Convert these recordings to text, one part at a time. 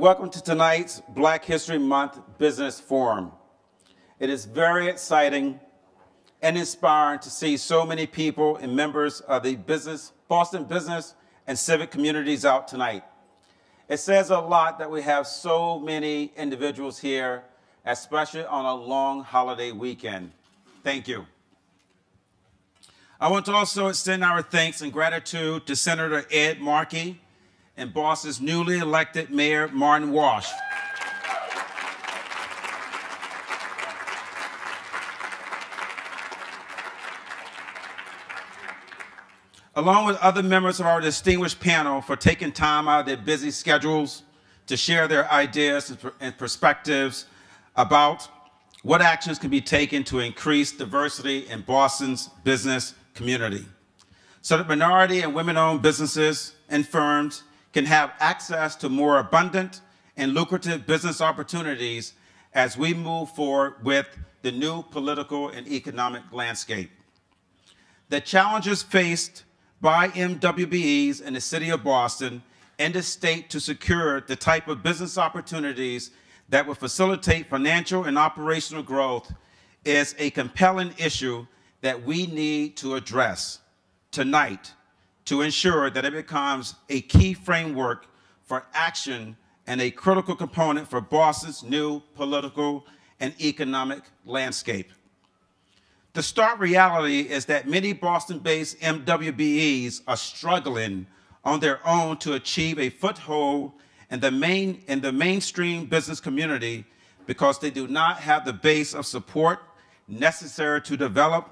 welcome to tonight's Black History Month Business Forum. It is very exciting and inspiring to see so many people and members of the Boston business and civic communities out tonight. It says a lot that we have so many individuals here, especially on a long holiday weekend. Thank you. I want to also extend our thanks and gratitude to Senator Ed Markey and Boston's newly elected Mayor Martin Walsh. Along with other members of our distinguished panel for taking time out of their busy schedules to share their ideas and perspectives about what actions can be taken to increase diversity in Boston's business community, so that minority and women-owned businesses and firms can have access to more abundant and lucrative business opportunities as we move forward with the new political and economic landscape. The challenges faced by MWBEs in the city of Boston and the state to secure the type of business opportunities that will facilitate financial and operational growth is a compelling issue that we need to address tonight to ensure that it becomes a key framework for action and a critical component for Boston's new political and economic landscape. The stark reality is that many Boston-based MWBEs are struggling on their own to achieve a foothold in the mainstream business community because they do not have the base of support necessary to develop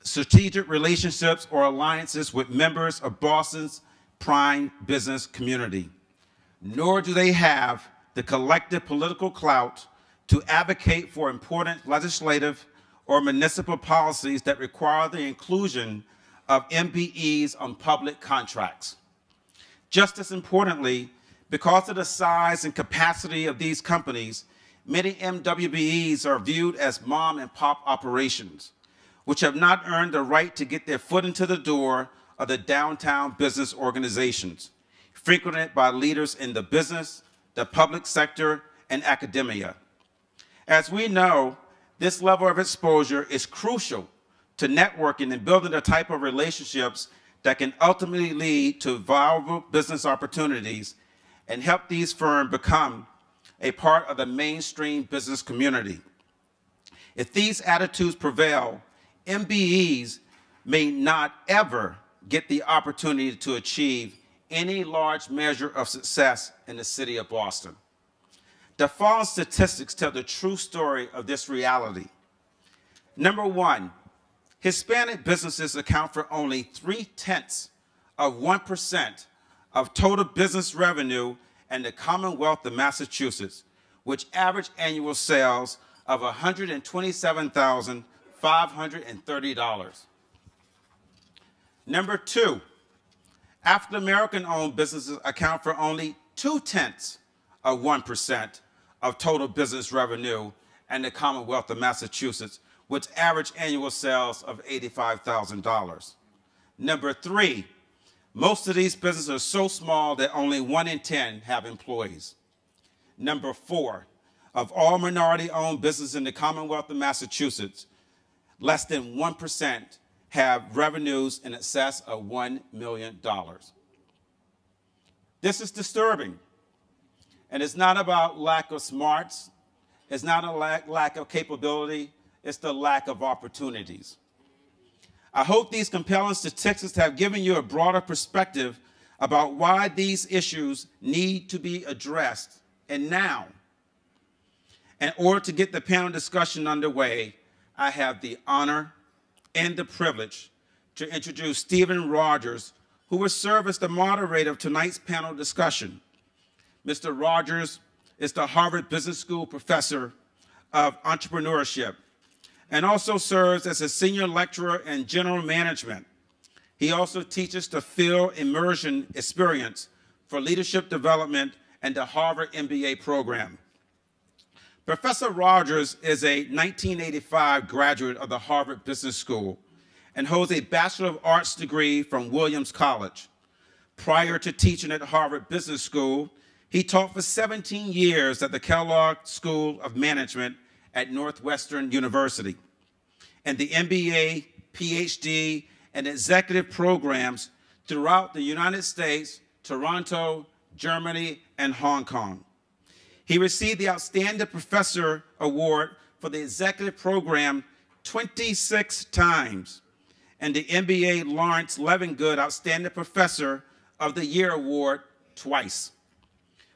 strategic relationships or alliances with members of Boston's prime business community. Nor do they have the collective political clout to advocate for important legislative or municipal policies that require the inclusion of MBEs on public contracts. Just as importantly, because of the size and capacity of these companies, many MWBEs are viewed as mom and pop operations, which have not earned the right to get their foot into the door of the downtown business organizations, frequented by leaders in the business, the public sector, and academia. As we know, this level of exposure is crucial to networking and building the type of relationships that can ultimately lead to viable business opportunities and help these firms become a part of the mainstream business community. If these attitudes prevail, MBEs may not ever get the opportunity to achieve any large measure of success in the city of Boston. The following statistics tell the true story of this reality. Number one, Hispanic businesses account for only 0.3% of total business revenue in the Commonwealth of Massachusetts, which average annual sales of $127,530. Number two, African-American-owned businesses account for only 0.2% of total business revenue in the Commonwealth of Massachusetts, which average annual sales of $85,000. Number three, most of these businesses are so small that only 1 in 10 have employees. Number four, of all minority-owned businesses in the Commonwealth of Massachusetts, less than 1% have revenues in excess of $1 million. This is disturbing. And it's not about lack of smarts. It's not a lack of capability. It's the lack of opportunities. I hope these compelling statistics have given you a broader perspective about why these issues need to be addressed, and now. In order to get the panel discussion underway, I have the honor and the privilege to introduce Stephen Rogers, who will serve as the moderator of tonight's panel discussion. Mr. Rogers is the Harvard Business School professor of entrepreneurship and also serves as a senior lecturer in general management. He also teaches the field immersion experience for leadership development and the Harvard MBA program. Professor Rogers is a 1985 graduate of the Harvard Business School and holds a Bachelor of Arts degree from Williams College. Prior to teaching at Harvard Business School, he taught for 17 years at the Kellogg School of Management at Northwestern University, and the MBA, PhD, and executive programs throughout the United States, Toronto, Germany, and Hong Kong. He received the Outstanding Professor Award for the executive program 26 times, and the MBA Lawrence Levengood Outstanding Professor of the Year Award twice.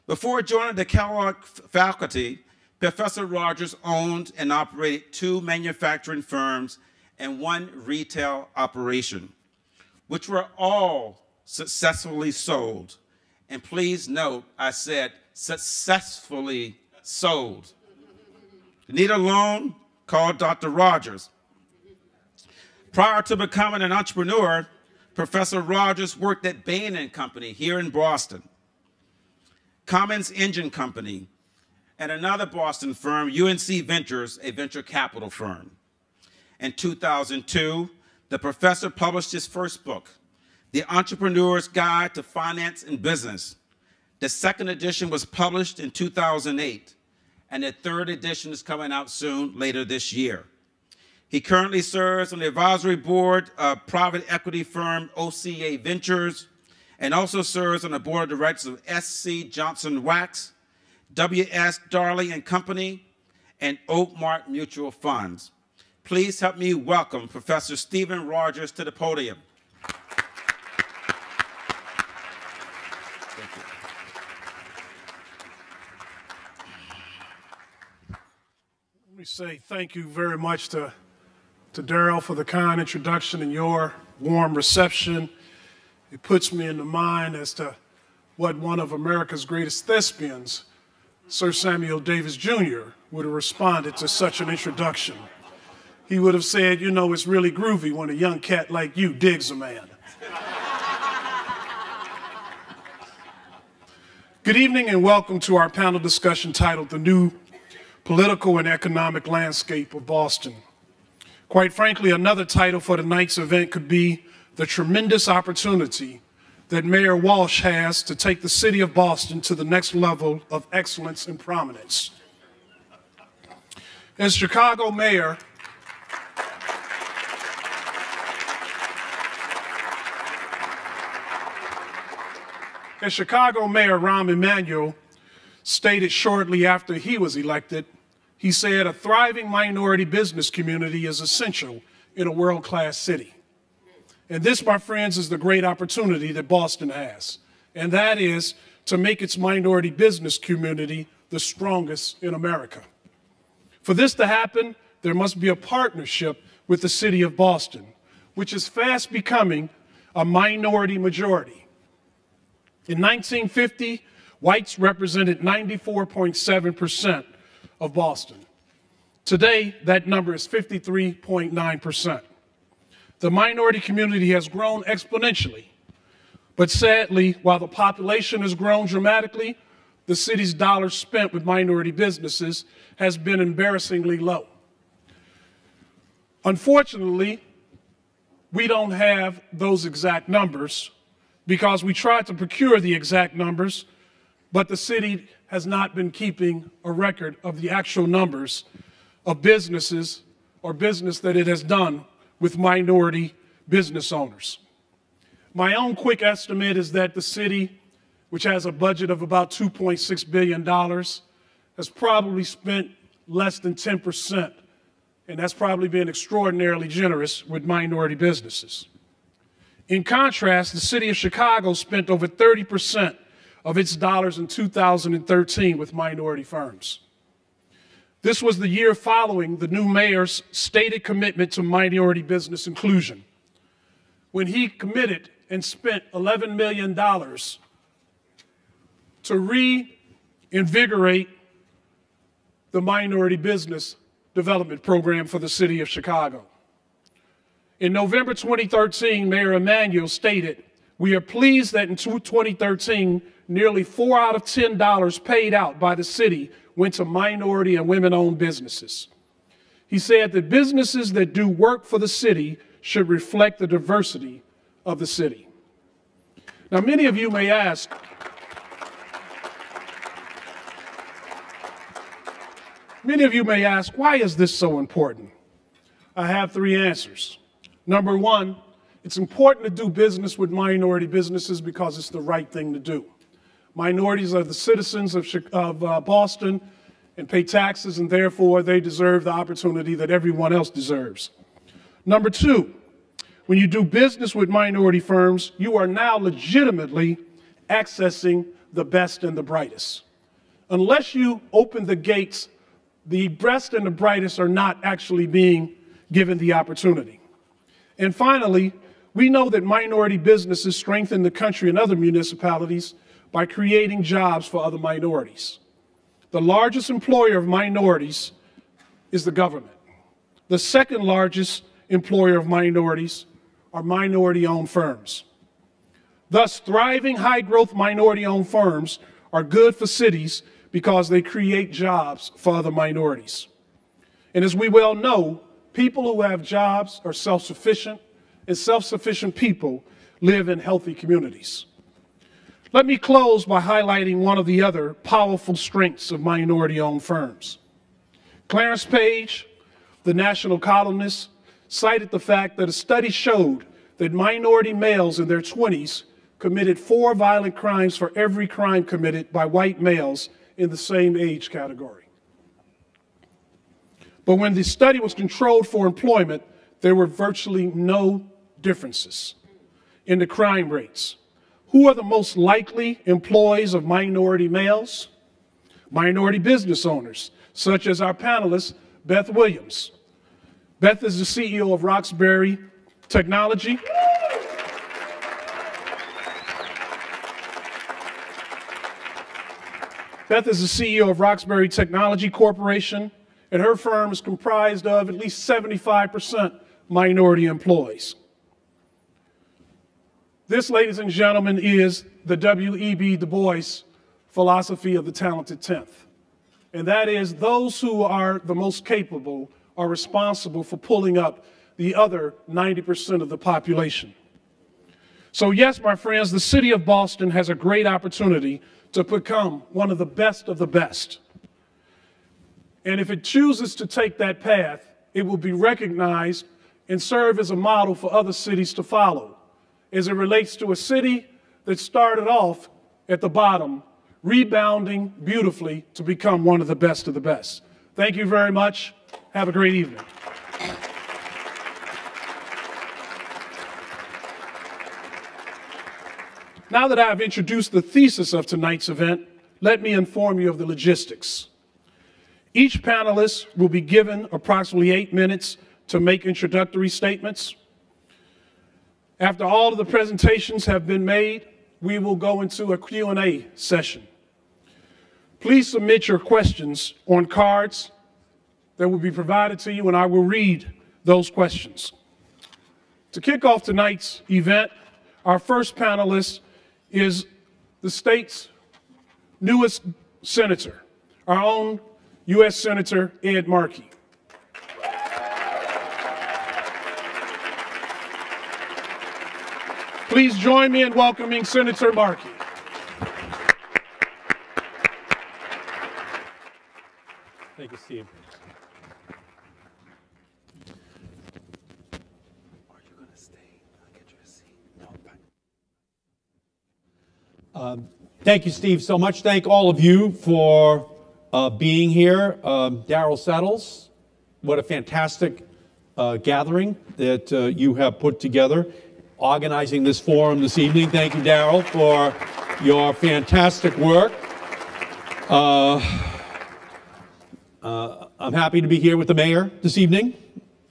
Before joining the Kellogg faculty, Professor Rogers owned and operated 2 manufacturing firms and 1 retail operation, which were all successfully sold. And please note, I said successfully sold. Need a loan? Call Dr. Rogers. Prior to becoming an entrepreneur, Professor Rogers worked at Bain & Company here in Boston, Cummins Engine Company, and another Boston firm, UNC Ventures, a venture capital firm. In 2002, the professor published his first book, The Entrepreneur's Guide to Finance and Business. The second edition was published in 2008, and the third edition is coming out soon, later this year. He currently serves on the advisory board of private equity firm OCA Ventures, and also serves on the board of directors of SC Johnson Wax, W.S. Darley and Company, and Oakmark Mutual Funds. Please help me welcome Professor Stephen Rogers to the podium. Thank you. Let me say thank you very much to Darrell for the kind introduction and your warm reception. It puts me in the mind as to what one of America's greatest thespians, Sir Samuel Davis Jr., would have responded to such an introduction. He would have said, you know, it's really groovy when a young cat like you digs a man. Good evening and welcome to our panel discussion titled The New Political and Economic Landscape of Boston. Quite frankly, another title for tonight's event could be The Tremendous Opportunity that Mayor Walsh has to take the city of Boston to the next level of excellence and prominence. As Chicago Mayor, Rahm Emanuel stated shortly after he was elected, he said, a thriving minority business community is essential in a world-class city. And this, my friends, is the great opportunity that Boston has, and that is to make its minority business community the strongest in America. For this to happen, there must be a partnership with the city of Boston, which is fast becoming a minority majority. In 1950, whites represented 94.7% of Boston. Today, that number is 53.9%. The minority community has grown exponentially, but sadly, while the population has grown dramatically, the city's dollars spent with minority businesses has been embarrassingly low. Unfortunately, we don't have those exact numbers because we tried to procure the exact numbers, but the city has not been keeping a record of the actual numbers of businesses or business that it has done with minority business owners. My own quick estimate is that the city, which has a budget of about $2.6 billion, has probably spent less than 10%, and that's probably been extraordinarily generous with minority businesses. In contrast, the city of Chicago spent over 30% of its dollars in 2013 with minority firms. This was the year following the new mayor's stated commitment to minority business inclusion, when he committed and spent $11 million to reinvigorate the minority business development program for the city of Chicago. In November 2013, Mayor Emanuel stated, "We are pleased that in 2013, nearly 4 out of 10 dollars paid out by the city went to minority and women-owned businesses." He said that businesses that do work for the city should reflect the diversity of the city. Now, many of you may ask, why is this so important? I have 3 answers. Number 1, it's important to do business with minority businesses because it's the right thing to do. Minorities are the citizens of Boston and pay taxes, and therefore they deserve the opportunity that everyone else deserves. Number 2, when you do business with minority firms, you are now legitimately accessing the best and the brightest. Unless you open the gates, the best and the brightest are not actually being given the opportunity. And finally, we know that minority businesses strengthen the country and other municipalities by creating jobs for other minorities. The largest employer of minorities is the government. The second largest employer of minorities are minority-owned firms. Thus, thriving, high-growth minority-owned firms are good for cities because they create jobs for other minorities. And as we well know, people who have jobs are self-sufficient, and self-sufficient people live in healthy communities. Let me close by highlighting one of the other powerful strengths of minority-owned firms. Clarence Page, the national columnist, cited the fact that a study showed that minority males in their 20s committed 4 violent crimes for every crime committed by white males in the same age category. But when the study was controlled for employment, there were virtually no differences in the crime rates. Who are the most likely employees of minority males? Minority business owners, such as our panelist, Beth Williams. Beth is the CEO of Roxbury Technology. Beth is the CEO of Roxbury Technology Corporation, and her firm is comprised of at least 75% minority employees. This, ladies and gentlemen, is the W.E.B. Du Bois philosophy of the talented 10th. And that is, those who are the most capable are responsible for pulling up the other 90% of the population. So yes, my friends, the city of Boston has a great opportunity to become one of the best. And if it chooses to take that path, it will be recognized and serve as a model for other cities to follow, as it relates to a city that started off at the bottom, rebounding beautifully to become one of the best. Thank you very much. Have a great evening. Now that I've introduced the thesis of tonight's event, let me inform you of the logistics. Each panelist will be given approximately 8 minutes to make introductory statements. After all of the presentations have been made, we will go into a Q&A session. Please submit your questions on cards that will be provided to you, and I will read those questions. To kick off tonight's event, our first panelist is the state's newest senator, our own U.S. Senator Ed Markey. Please join me in welcoming Senator Markey. Thank you, Steve. Are you going to stay? I'll get you a seat. No, fine. Thank you, Steve, so much. Thank all of you for being here. Darrell Settles, what a fantastic gathering that you have put together, organizing this forum this evening. Thank you, Darrell, for your fantastic work. I'm happy to be here with the mayor this evening.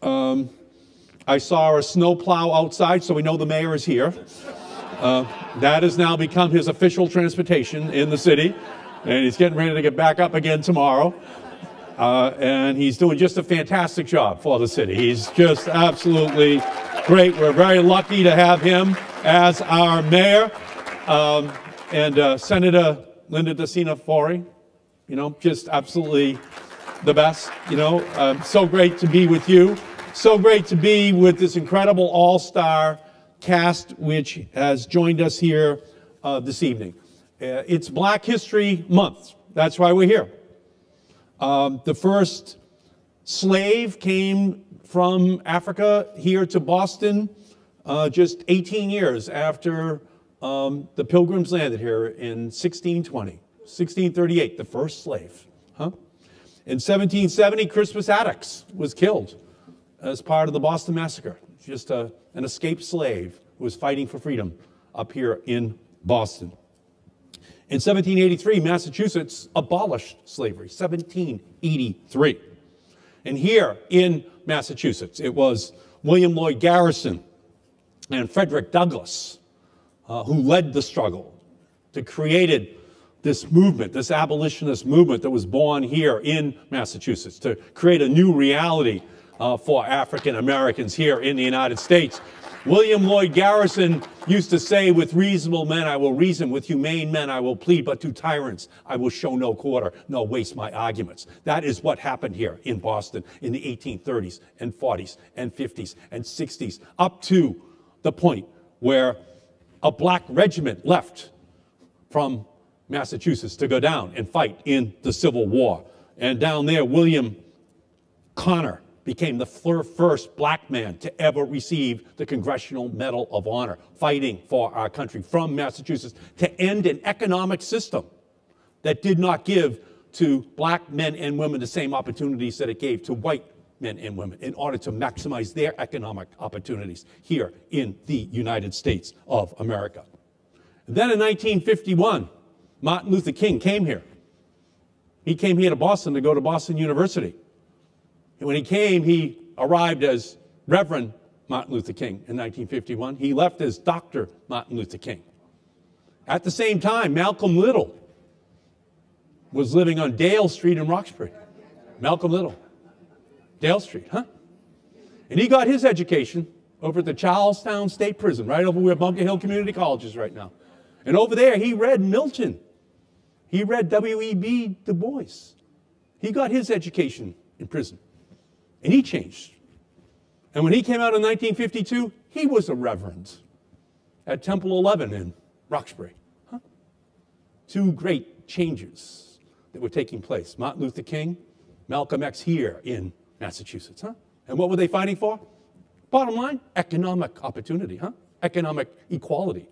I saw a snowplow outside, so we know the mayor is here. That has now become his official transportation in the city, and he's getting ready to get back up again tomorrow. And he's doing just a fantastic job for the city. He's just absolutely great. We're very lucky to have him as our mayor. And Senator Linda DeCina-Forey, you know, just absolutely the best, you know. So great to be with you. So great to be with this incredible all-star cast which has joined us here this evening. It's Black History Month. That's why we're here. The first slave came from Africa here to Boston just 18 years after the Pilgrims landed here in 1620. 1638, the first slave. In 1770, Crispus Attucks was killed as part of the Boston Massacre. Just an escaped slave who was fighting for freedom up here in Boston. In 1783, Massachusetts abolished slavery. 1783. And here in Massachusetts, it was William Lloyd Garrison and Frederick Douglass who led the struggle to create this movement, this abolitionist movement that was born here in Massachusetts, to create a new reality for African Americans here in the United States. William Lloyd Garrison used to say, with reasonable men I will reason, with humane men I will plead, but to tyrants I will show no quarter, nor waste my arguments. That is what happened here in Boston in the 1830s and 40s and 50s and 60s, up to the point where a black regiment left from Massachusetts to go down and fight in the Civil War. And down there, William Connor became the first black man to ever receive the Congressional Medal of Honor, fighting for our country from Massachusetts to end an economic system that did not give to black men and women the same opportunities that it gave to white men and women in order to maximize their economic opportunities here in the United States of America. And then in 1951, Martin Luther King came here. He came here to Boston to go to Boston University. And when he came, he arrived as Reverend Martin Luther King in 1951. He left as Dr. Martin Luther King. At the same time, Malcolm Little was living on Dale Street in Roxbury. Malcolm Little. Dale Street, huh? And he got his education over at the Charlestown State Prison, right over where Bunker Hill Community College is right now. And over there, he read Milton. He read W.E.B. Du Bois. He got his education in prison. And he changed. And when he came out in 1952, he was a reverend at Temple 11 in Roxbury. Huh? Two great changes that were taking place. Martin Luther King, Malcolm X here in Massachusetts. Huh? And what were they fighting for? Bottom line, economic opportunity, huh? Economic equality.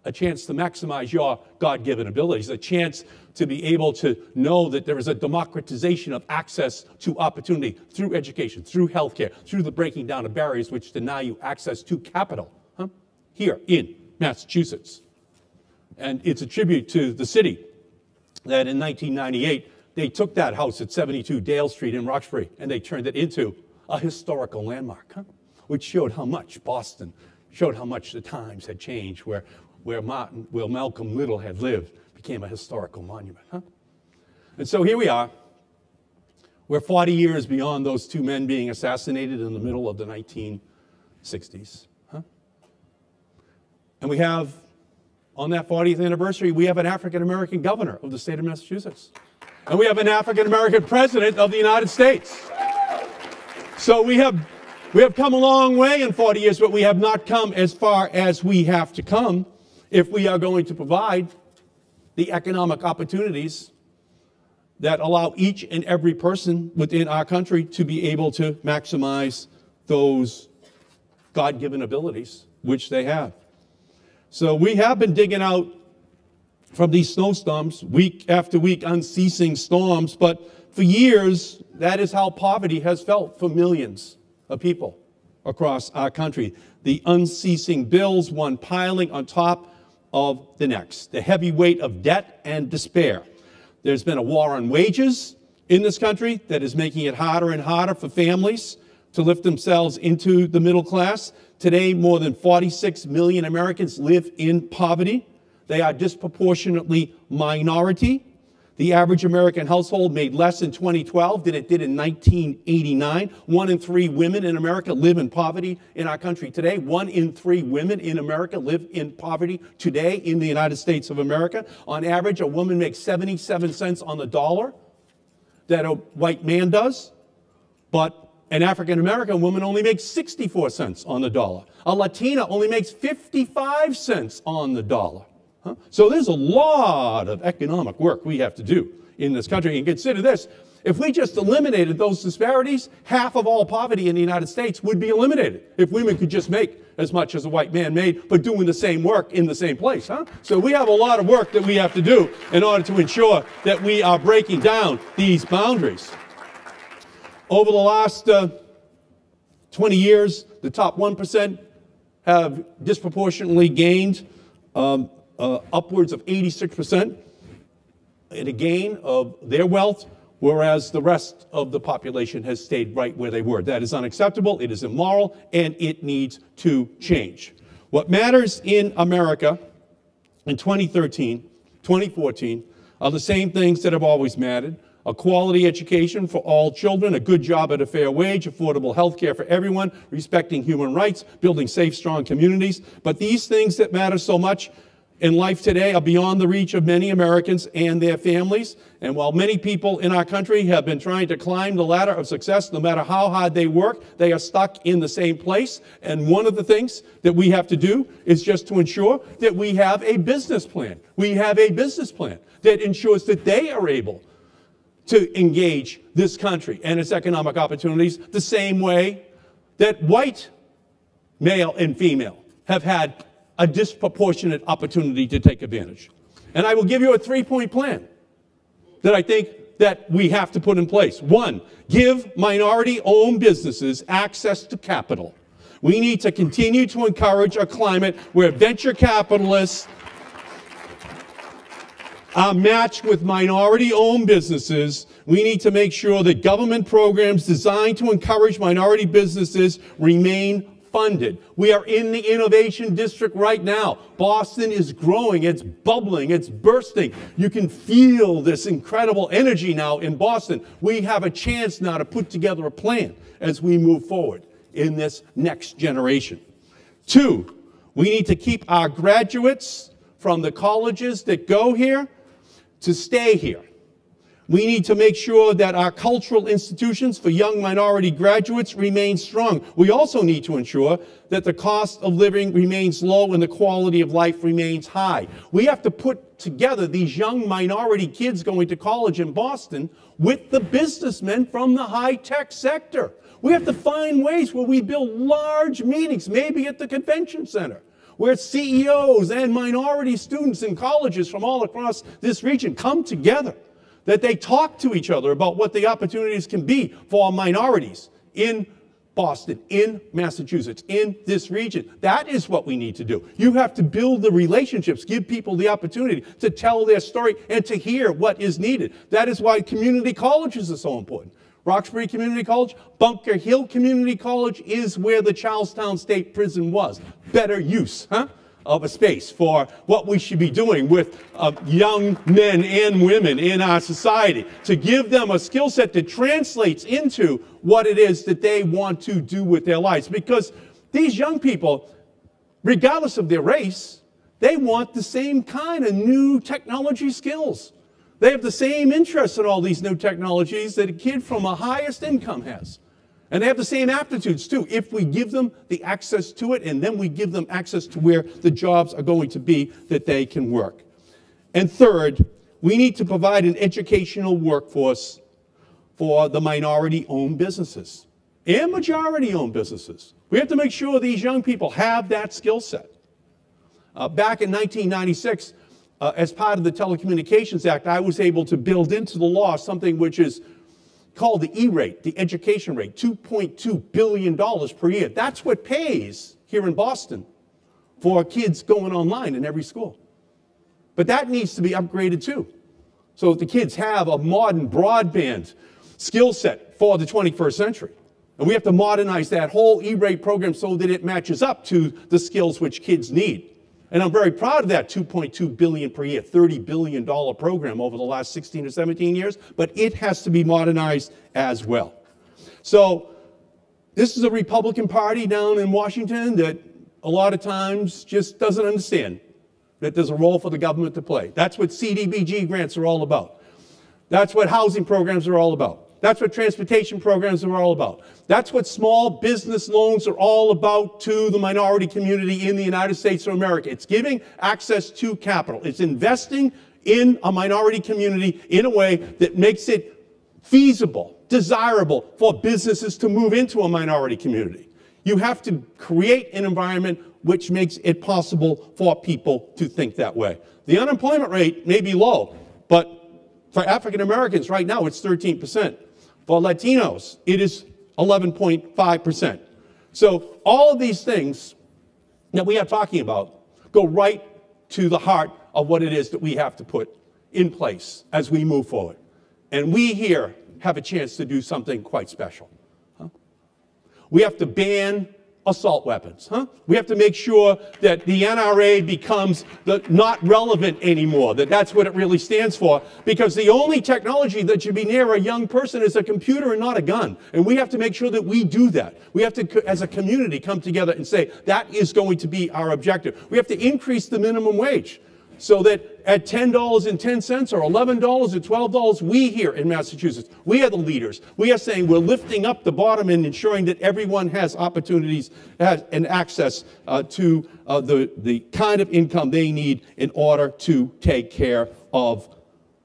A chance to maximize your God-given abilities, a chance to be able to know that there is a democratization of access to opportunity through education, through healthcare, through the breaking down of barriers which deny you access to capital, huh? Here in Massachusetts. And it's a tribute to the city that in 1998, they took that house at 72 Dale Street in Roxbury and they turned it into a historical landmark, huh? Which showed how much Boston, showed how much the times had changed, where Malcolm Little had lived became a historical monument. Huh? And so here we are. We're 40 years beyond those two men being assassinated in the middle of the 1960s. Huh? And we have, on that 40th anniversary, we have an African-American governor of the state of Massachusetts. And we have an African-American president of the United States. So we have come a long way in 40 years, but we have not come as far as we have to come if we are going to provide the economic opportunities that allow each and every person within our country to be able to maximize those God-given abilities which they have. So we have been digging out from these snowstorms, week after week, unceasing storms, but for years, that is how poverty has felt for millions of people across our country. The unceasing bills, one piling on top of the next. The heavy weight of debt and despair. There's been a war on wages in this country that is making it harder and harder for families to lift themselves into the middle class. Today, more than 46 million Americans live in poverty. They are disproportionately minority. The average American household made less in 2012 than it did in 1989. 1 in 3 women in America live in poverty in our country today. 1 in 3 women in America live in poverty today in the United States of America. On average, a woman makes 77 cents on the dollar that a white man does. But An African-American woman only makes 64 cents on the dollar. A Latina only makes 55 cents on the dollar. So there's a lot of economic work we have to do in this country. And consider this, if we just eliminated those disparities, half of all poverty in the United States would be eliminated if women could just make as much as a white man made, but doing the same work in the same place. So we have a lot of work that we have to do in order to ensure that we are breaking down these boundaries. Over the last 20 years, the top 1% have disproportionately gained upwards of 86% in a gain of their wealth, whereas the rest of the population has stayed right where they were. That is unacceptable, it is immoral, and it needs to change. What matters in America in 2013, 2014, are the same things that have always mattered. A quality education for all children, a good job at a fair wage, affordable health care for everyone, respecting human rights, building safe, strong communities. But these things that matter so much in life today are beyond the reach of many Americans and their families. And while many people in our country have been trying to climb the ladder of success, no matter how hard they work, they are stuck in the same place. And one of the things that we have to do is just to ensure that we have a business plan. We have a business plan that ensures that they are able to engage this country and its economic opportunities the same way that white male and female have had a disproportionate opportunity to take advantage. And I will give you a 3-point plan that I think that we have to put in place. 1, give minority-owned businesses access to capital. We need to continue to encourage a climate where venture capitalists are matched with minority-owned businesses. We need to make sure that government programs designed to encourage minority businesses remain funded. We are in the innovation district right now. Boston is growing, it's bubbling, it's bursting. You can feel this incredible energy now in Boston. We have a chance now to put together a plan as we move forward in this next generation. 2, we need to keep our graduates from the colleges that go here to stay here. We need to make sure that our cultural institutions for young minority graduates remain strong. We also need to ensure that the cost of living remains low and the quality of life remains high. We have to put together these young minority kids going to college in Boston with the businessmen from the high-tech sector. We have to find ways where we build large meetings, maybe at the convention center, where CEOs and minority students in colleges from all across this region come together, that they talk to each other about what the opportunities can be for minorities in Boston, in Massachusetts, in this region. That is what we need to do. You have to build the relationships, give people the opportunity to tell their story and to hear what is needed. That is why community colleges are so important. Roxbury Community College, Bunker Hill Community College is where the Charlestown State Prison was. Better use, of a space for what we should be doing with young men and women in our society, to give them a skill set that translates into what it is that they want to do with their lives. Because these young people, regardless of their race, they want the same kind of new technology skills. They have the same interest in all these new technologies that a kid from a highest income has. And they have the same aptitudes too, if we give them the access to it, and then we give them access to where the jobs are going to be that they can work. And third, we need to provide an educational workforce for the minority-owned businesses and majority-owned businesses. We have to make sure these young people have that skill set. Back in 1996, as part of the Telecommunications Act, I was able to build into the law something which is called the E-rate, the education rate, $2.2 billion per year. That's what pays here in Boston for kids going online in every school. But that needs to be upgraded too, so that the kids have a modern broadband skill set for the 21st century. And we have to modernize that whole E-rate program so that it matches up to the skills which kids need. And I'm very proud of that $2.2 billion per year, $30 billion program over the last 16 or 17 years, but it has to be modernized as well. So this is a Republican Party down in Washington that a lot of times just doesn't understand that there's a role for the government to play. That's what CDBG grants are all about. That's what housing programs are all about. That's what transportation programs are all about. That's what small business loans are all about to the minority community in the United States of America. It's giving access to capital. It's investing in a minority community in a way that makes it feasible, desirable for businesses to move into a minority community. You have to create an environment which makes it possible for people to think that way. The unemployment rate may be low, but for African Americans right now it's 13%. For Latinos, it is 11.5%. So all of these things that we are talking about go right to the heart of what it is that we have to put in place as we move forward. And we here have a chance to do something quite special. We have to ban assault weapons. We have to make sure that the NRA becomes not relevant anymore, that's what it really stands for, because the only technology that should be near a young person is a computer and not a gun. And we have to make sure that we do that. We have to, as a community, come together and say that is going to be our objective. We have to increase the minimum wage so that at $10.10 or $11 or $12, we here in Massachusetts, we are the leaders. We are saying we're lifting up the bottom and ensuring that everyone has opportunities and access to the kind of income they need in order to take care of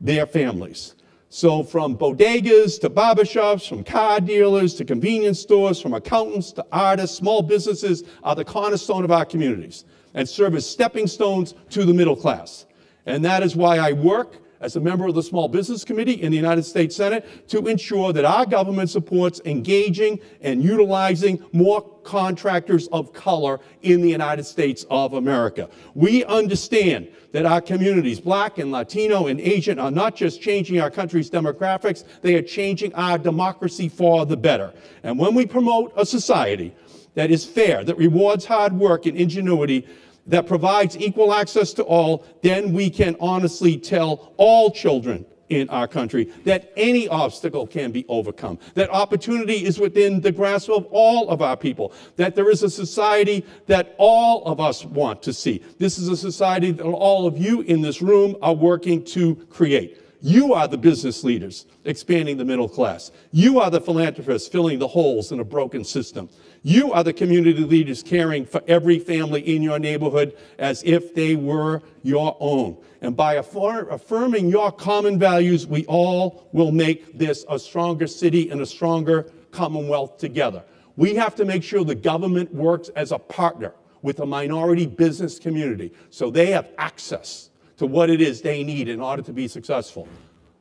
their families. So from bodegas to barbershops, from car dealers to convenience stores, from accountants to artists, small businesses are the cornerstone of our communities and serve as stepping stones to the middle class. And that is why I work as a member of the Small Business Committee in the United States Senate to ensure that our government supports engaging and utilizing more contractors of color in the United States of America. We understand that our communities, Black and Latino and Asian, are not just changing our country's demographics, they are changing our democracy for the better. And when we promote a society that is fair, that rewards hard work and ingenuity, that provides equal access to all, then we can honestly tell all children in our country that any obstacle can be overcome, that opportunity is within the grasp of all of our people, that there is a society that all of us want to see. This is a society that all of you in this room are working to create. You are the business leaders expanding the middle class. You are the philanthropists filling the holes in a broken system. You are the community leaders caring for every family in your neighborhood as if they were your own. And by affirming your common values, we all will make this a stronger city and a stronger Commonwealth together. We have to make sure the government works as a partner with the minority business community so they have access to what it is they need in order to be successful.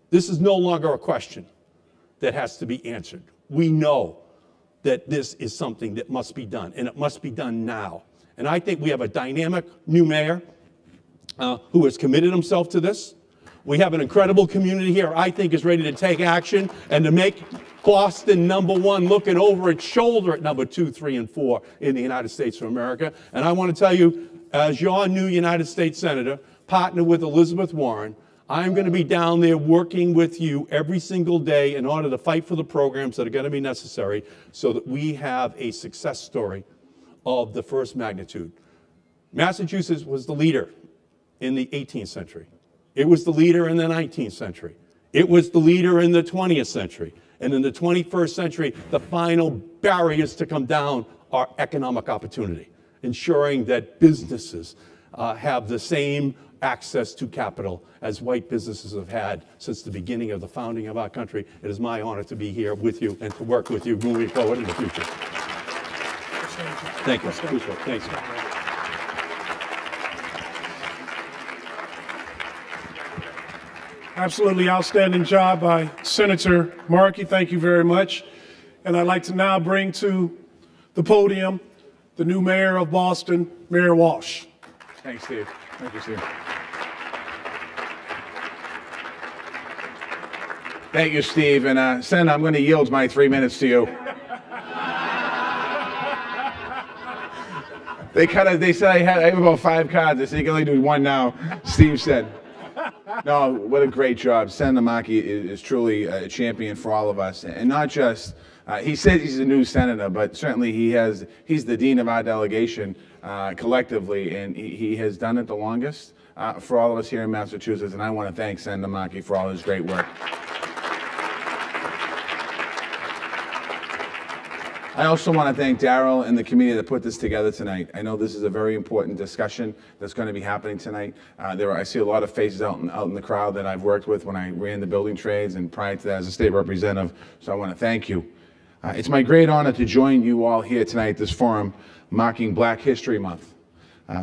This is no longer a question that has to be answered. We know that this is something that must be done, and it must be done now. And I think we have a dynamic new mayor who has committed himself to this. We have an incredible community here I think is ready to take action and to make Boston #1, looking over its shoulder at #2, 3, and 4 in the United States of America. And I want to tell you, as your new United States Senator, partner with Elizabeth Warren, I'm going to be down there working with you every single day in order to fight for the programs that are going to be necessary so that we have a success story of the first magnitude. Massachusetts was the leader in the 18th century. It was the leader in the 19th century. It was the leader in the 20th century. And in the 21st century, the final barriers to come down are economic opportunity, ensuring that businesses have the same access to capital as white businesses have had since the beginning of the founding of our country. It is my honor to be here with you and to work with you moving forward in the future. Thank you. Thank you. Absolutely outstanding job by Senator Markey. Thank you very much. And I'd like to now bring to the podium the new mayor of Boston, Mayor Walsh. Thanks, Steve. Thank you, Steve. Thank you, Steve. And Senator, I'm going to yield my 3 minutes to you. They said I have about 5 cards. They said you can only do 1 now, Steve said. No, what a great job. Senator Markey is truly a champion for all of us. And not just, he says he's a new senator, but certainly he's the dean of our delegation collectively, and he has done it the longest for all of us here in Massachusetts. And I want to thank Senator Markey for all his great work. I also want to thank Daryl and the committee that put this together tonight. I know this is a very important discussion that's going to be happening tonight. I see a lot of faces out in the crowd that I've worked with when I ran the building trades and prior to that as a state representative, so I want to thank you. It's my great honor to join you all here tonight at this forum marking Black History Month.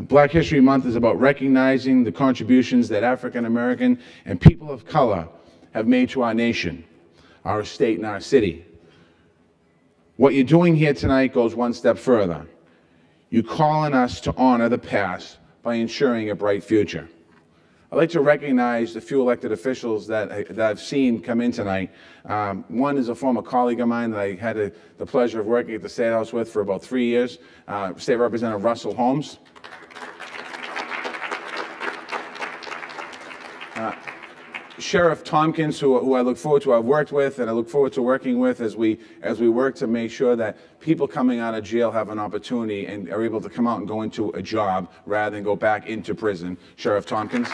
Black History Month is about recognizing the contributions that African American and people of color have made to our nation, our state, and our city. What you're doing here tonight goes one step further. You call on us to honor the past by ensuring a bright future. I'd like to recognize the few elected officials that I've seen come in tonight. One is a former colleague of mine that I had the pleasure of working at the State House with for about 3 years, State Representative Russell Holmes. Sheriff Tompkins, who I look forward to, I've worked with, and I look forward to working with as we work to make sure that people coming out of jail have an opportunity and are able to come out and go into a job rather than go back into prison. Sheriff Tompkins.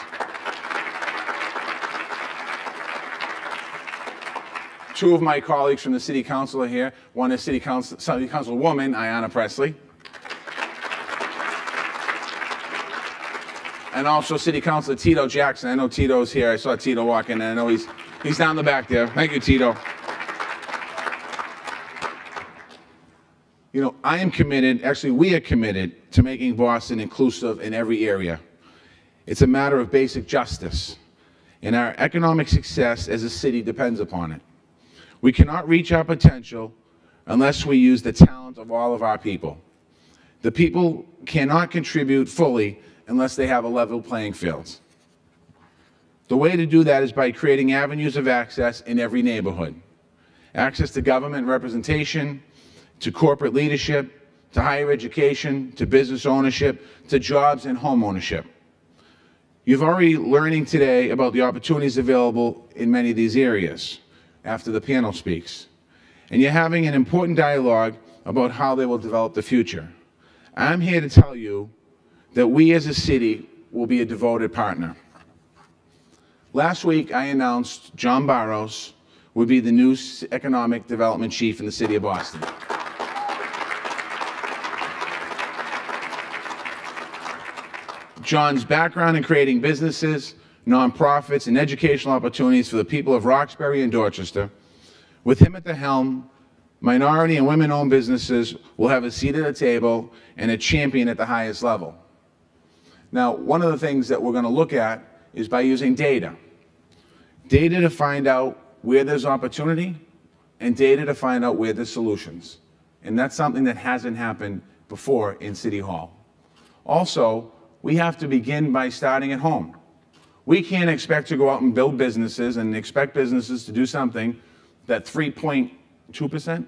Two of my colleagues from the City Council are here. One is City Councilwoman Ayanna Pressley. And also City Councilor Tito Jackson. I know Tito's here. I saw Tito walking in. I know he's down the back there. Thank you, Tito. You know, I am committed, actually we are committed to making Boston inclusive in every area. It's a matter of basic justice, and our economic success as a city depends upon it. We cannot reach our potential unless we use the talent of all of our people. The people cannot contribute fully unless they have a level playing field. The way to do that is by creating avenues of access in every neighborhood. Access to government representation, to corporate leadership, to higher education, to business ownership, to jobs and home ownership. You've already learning today about the opportunities available in many of these areas after the panel speaks. And you're having an important dialogue about how they will develop the future. I'm here to tell you that we as a city will be a devoted partner. Last week, I announced John Barrows would be the new economic development chief in the city of Boston. John's background in creating businesses, nonprofits, and educational opportunities for the people of Roxbury and Dorchester. With him at the helm, minority and women-owned businesses will have a seat at the table and a champion at the highest level. Now, one of the things that we're going to look at is by using data. Data to find out where there's opportunity and data to find out where there's solutions. And that's something that hasn't happened before in City Hall. Also, we have to begin by starting at home. We can't expect to go out and build businesses and expect businesses to do something that 3.2%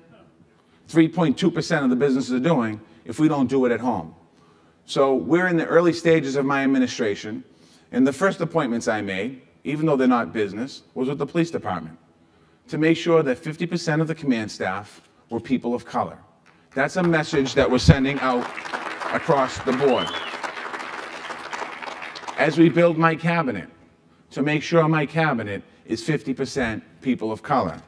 of the businesses are doing if we don't do it at home. So we're in the early stages of my administration, and the first appointments I made, even though they're not business, was with the police department, to make sure that 50% of the command staff were people of color. That's a message that we're sending out across the board. As we build my cabinet, to make sure my cabinet is 50% people of color.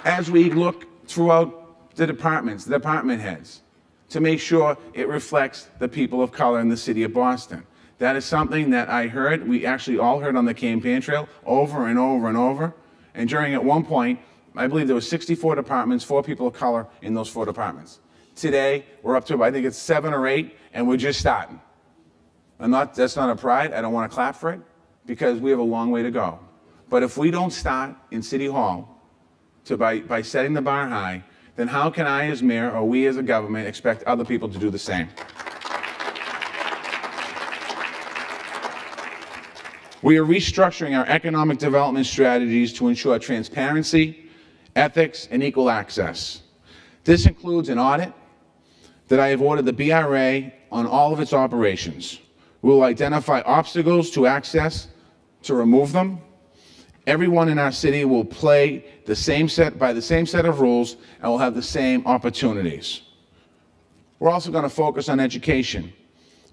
As we look throughout the departments, the department heads, to make sure it reflects the people of color in the city of Boston. That is something that I heard, we actually all heard on the campaign trail over and over and over. And during at one point, I believe there were 64 departments, 4 people of color in those 4 departments. Today, we're up to, I think it's 7 or 8, and we're just starting. That's not a pride, I don't want to clap for it, because we have a long way to go. But if we don't start in City Hall by setting the bar high, then how can I as mayor or we as a government expect other people to do the same? We are restructuring our economic development strategies to ensure transparency, ethics, and equal access. This includes an audit that I have ordered the BRA on all of its operations. We will identify obstacles to access, to remove them. Everyone in our city will play by the same set of rules and will have the same opportunities. We're also going to focus on education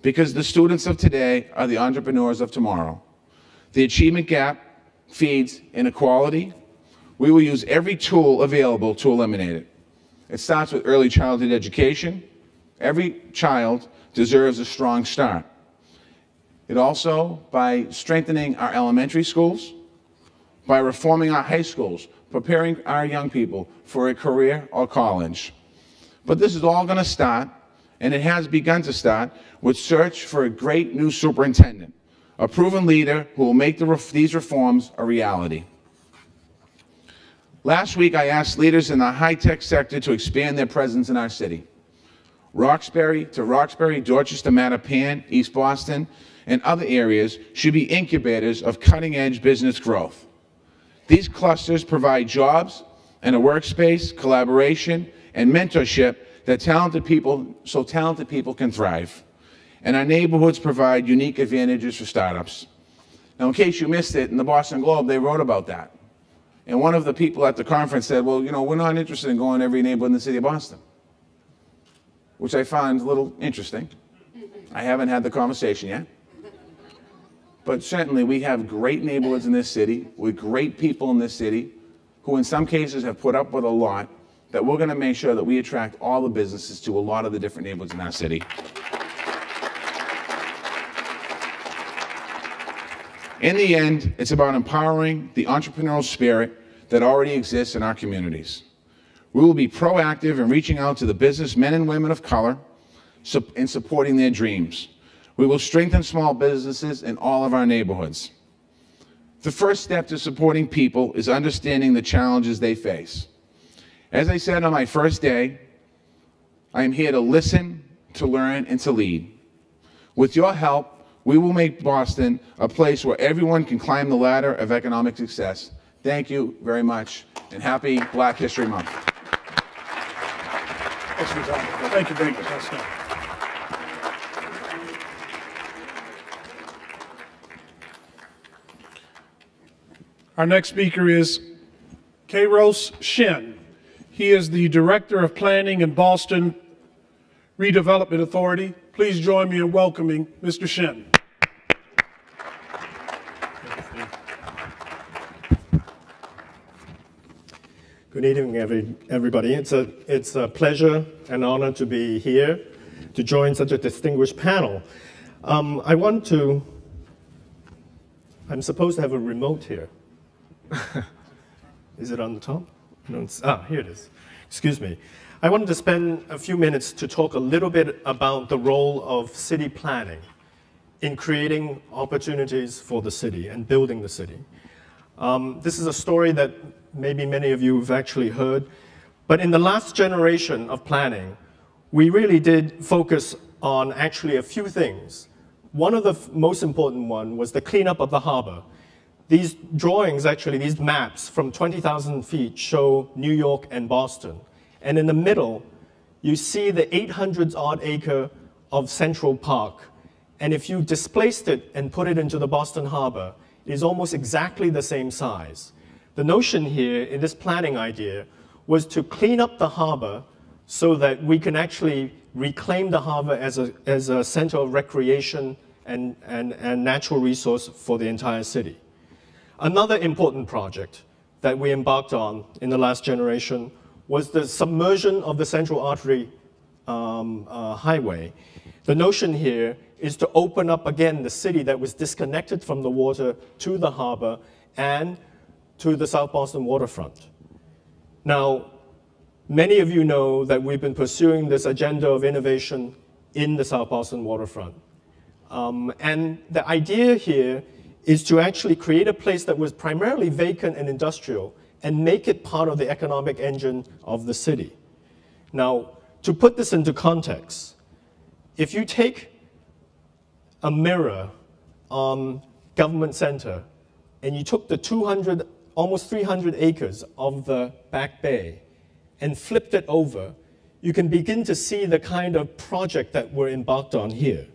because the students of today are the entrepreneurs of tomorrow. The achievement gap feeds inequality. We will use every tool available to eliminate it. It starts with early childhood education. Every child deserves a strong start. It also, by strengthening our elementary schools, by reforming our high schools, preparing our young people for a career or college. But this is all going to start, and it has begun to start, with search for a great new superintendent, a proven leader who will make these reforms a reality. Last week, I asked leaders in the high-tech sector to expand their presence in our city. Roxbury, Dorchester, Mattapan, East Boston, and other areas should be incubators of cutting-edge business growth. These clusters provide jobs and a workspace, collaboration, and mentorship that talented people can thrive. And our neighborhoods provide unique advantages for startups. Now, in case you missed it, in the Boston Globe, they wrote about that. And one of the people at the conference said, well, you know, we're not interested in going to every neighborhood in the city of Boston, which I find a little interesting. I haven't had the conversation yet. But certainly we have great neighborhoods in this city with great people in this city who in some cases have put up with a lot, that we're going to make sure that we attract all the businesses to a lot of the different neighborhoods in our city. In the end, it's about empowering the entrepreneurial spirit that already exists in our communities. We will be proactive in reaching out to the businessmen and women of color in supporting their dreams. We will strengthen small businesses in all of our neighborhoods. The first step to supporting people is understanding the challenges they face. As I said on my first day, I am here to listen, to learn, and to lead. With your help, we will make Boston a place where everyone can climb the ladder of economic success. Thank you very much, and happy Black History Month. Thank you very much. Our next speaker is Kairos Shin. He is the Director of Planning in Boston Redevelopment Authority. Please join me in welcoming Mr. Shin. Good evening, everybody. It's a pleasure and honor to be here to join such a distinguished panel. I'm supposed to have a remote here. Is it on the top? No, here it is. Excuse me. I wanted to spend a few minutes to talk a little bit about the role of city planning in creating opportunities for the city and building the city. This is a story that maybe many of you have actually heard, but in the last generation of planning, we really did focus on actually a few things. One of the most important one was the cleanup of the harbor. These drawings, actually, these maps from 20,000 feet show New York and Boston. And in the middle, you see the 800-odd acre of Central Park. And if you displaced it and put it into the Boston Harbor, it is almost exactly the same size. The notion here in this planning idea was to clean up the harbor so that we can actually reclaim the harbor as a center of recreation and natural resource for the entire city. Another important project that we embarked on in the last generation was the submersion of the Central Artery Highway. The notion here is to open up again the city that was disconnected from the water to the harbor and to the South Boston waterfront. Now, many of you know that we've been pursuing this agenda of innovation in the South Boston waterfront. And the idea here is to actually create a place that was primarily vacant and industrial and make it part of the economic engine of the city. Now, to put this into context, if you take a mirror on Government Center and you took the almost 300 acres of the Back Bay and flipped it over, you can begin to see the kind of project that we're embarked on here.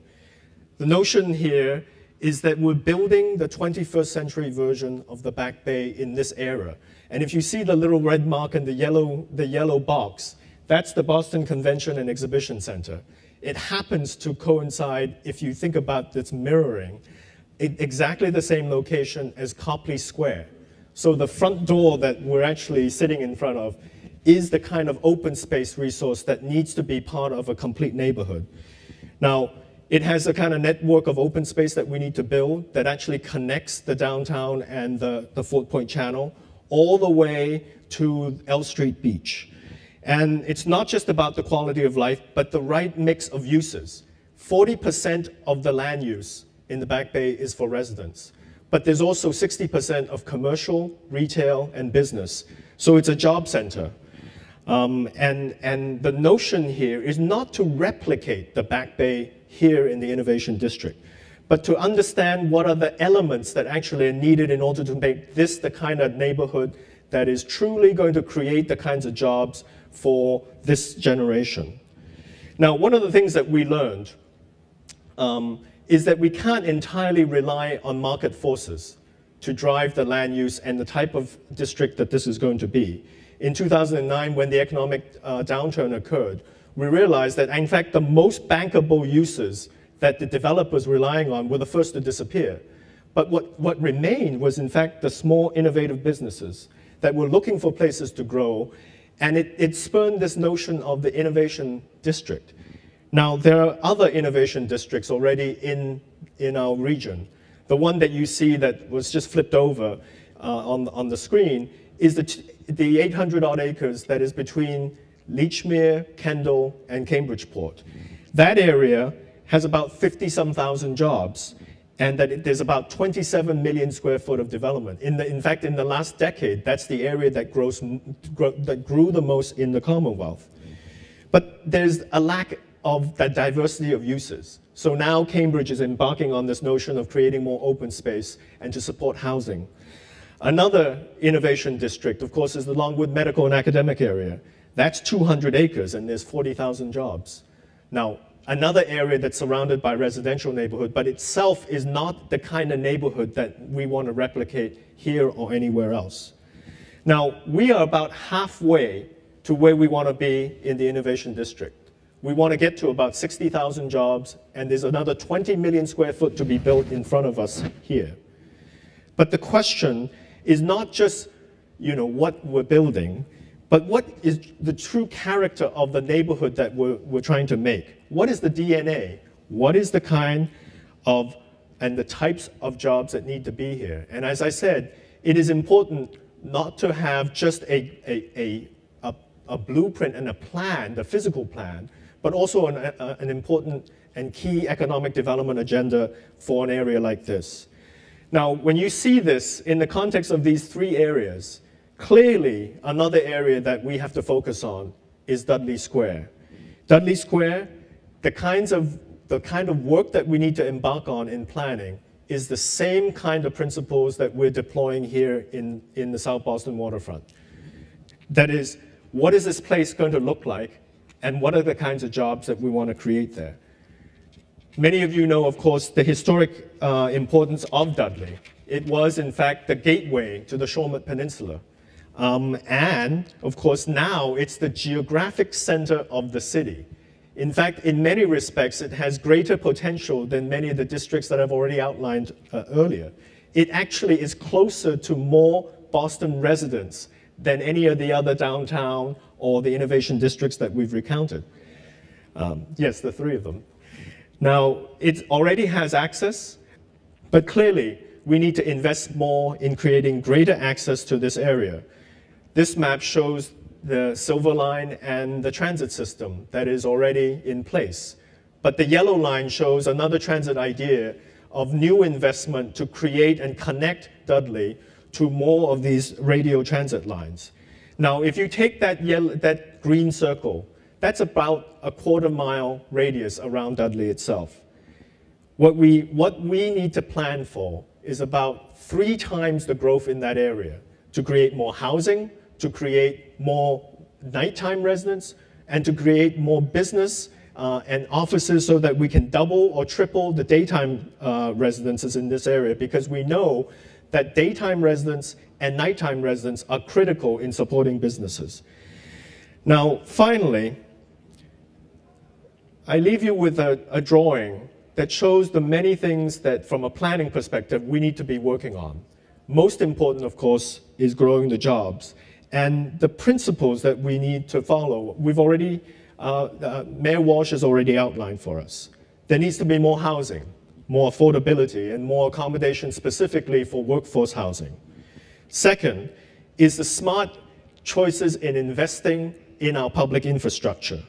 The notion here is that we're building the 21st century version of the Back Bay in this era. And if you see the little red mark and the yellow box, that's the Boston Convention and Exhibition Center. It happens to coincide, if you think about this mirroring, exactly the same location as Copley Square. So the front door that we're actually sitting in front of is the kind of open space resource that needs to be part of a complete neighborhood. Now, it has a kind of network of open space that we need to build that actually connects the downtown and the Fort Point Channel all the way to L Street Beach. And it's not just about the quality of life, but the right mix of uses. 40% of the land use in the Back Bay is for residents, but there's also 60% of commercial, retail, and business. So it's a job center. And the notion here is not to replicate the Back Bay here in the Innovation District, but to understand what are the elements that actually are needed in order to make this the kind of neighborhood that is truly going to create the kinds of jobs for this generation. Now, one of the things that we learned is that we can't entirely rely on market forces to drive the land use and the type of district that this is going to be. In 2009, when the economic downturn occurred, we realized that, in fact, the most bankable uses that the developers were relying on were the first to disappear. But what remained was, in fact, the small innovative businesses that were looking for places to grow, and it spurned this notion of the innovation district. Now, there are other innovation districts already in our region. The one that you see that was just flipped over on the screen is the 800-odd acres that is between Leechmere, Kendall, and Cambridgeport. That area has about 50-some thousand jobs, and that there's about 27 million square foot of development. In fact, in the last decade, that's the area that grew the most in the Commonwealth. But there's a lack of that diversity of uses. So now Cambridge is embarking on this notion of creating more open space and to support housing. Another innovation district, of course, is the Longwood Medical and Academic area. That's 200 acres, and there's 40,000 jobs. Now, another area that's surrounded by residential neighborhood, but itself is not the kind of neighborhood that we want to replicate here or anywhere else. Now, we are about halfway to where we want to be in the innovation district. We want to get to about 60,000 jobs, and there's another 20 million square foot to be built in front of us here. But the question is not just, what we're building, but what is the true character of the neighborhood that we're trying to make? What is the DNA? What is the kind of and the types of jobs that need to be here? And as I said, it is important not to have just a blueprint and a plan, the physical plan, but also an important and key economic development agenda for an area like this. Now, when you see this in the context of these three areas, clearly another area that we have to focus on is Dudley Square. Dudley Square, the kind of work that we need to embark on in planning is the same kind of principles that we're deploying here in the South Boston waterfront. That is, what is this place going to look like, and what are the kinds of jobs that we want to create there? Many of you know, of course, the historic importance of Dudley. It was, in fact, the gateway to the Shawmut Peninsula. And, of course, now it's the geographic center of the city. In fact, in many respects, it has greater potential than many of the districts that I've already outlined earlier. It actually is closer to more Boston residents than any of the other downtown or the innovation districts that we've recounted. Yes, the three of them. Now, it already has access, but clearly we need to invest more in creating greater access to this area. This map shows the Silver Line and the transit system that is already in place. But the yellow line shows another transit idea of new investment to create and connect Dudley to more of these radial transit lines. Now, if you take that green circle, that's about a quarter-mile radius around Dudley itself. What we need to plan for is about 3 times the growth in that area to create more housing, to create more nighttime residents, and to create more business and offices so that we can double or triple the daytime residences in this area, because we know that daytime residents and nighttime residents are critical in supporting businesses. Now, finally, I leave you with a drawing that shows the many things that, from a planning perspective, we need to be working on. Most important, of course, is growing the jobs. And the principles that we need to follow, Mayor Walsh has already outlined for us. There needs to be more housing, more affordability, and more accommodation specifically for workforce housing. Second is the smart choices in investing in our public infrastructure.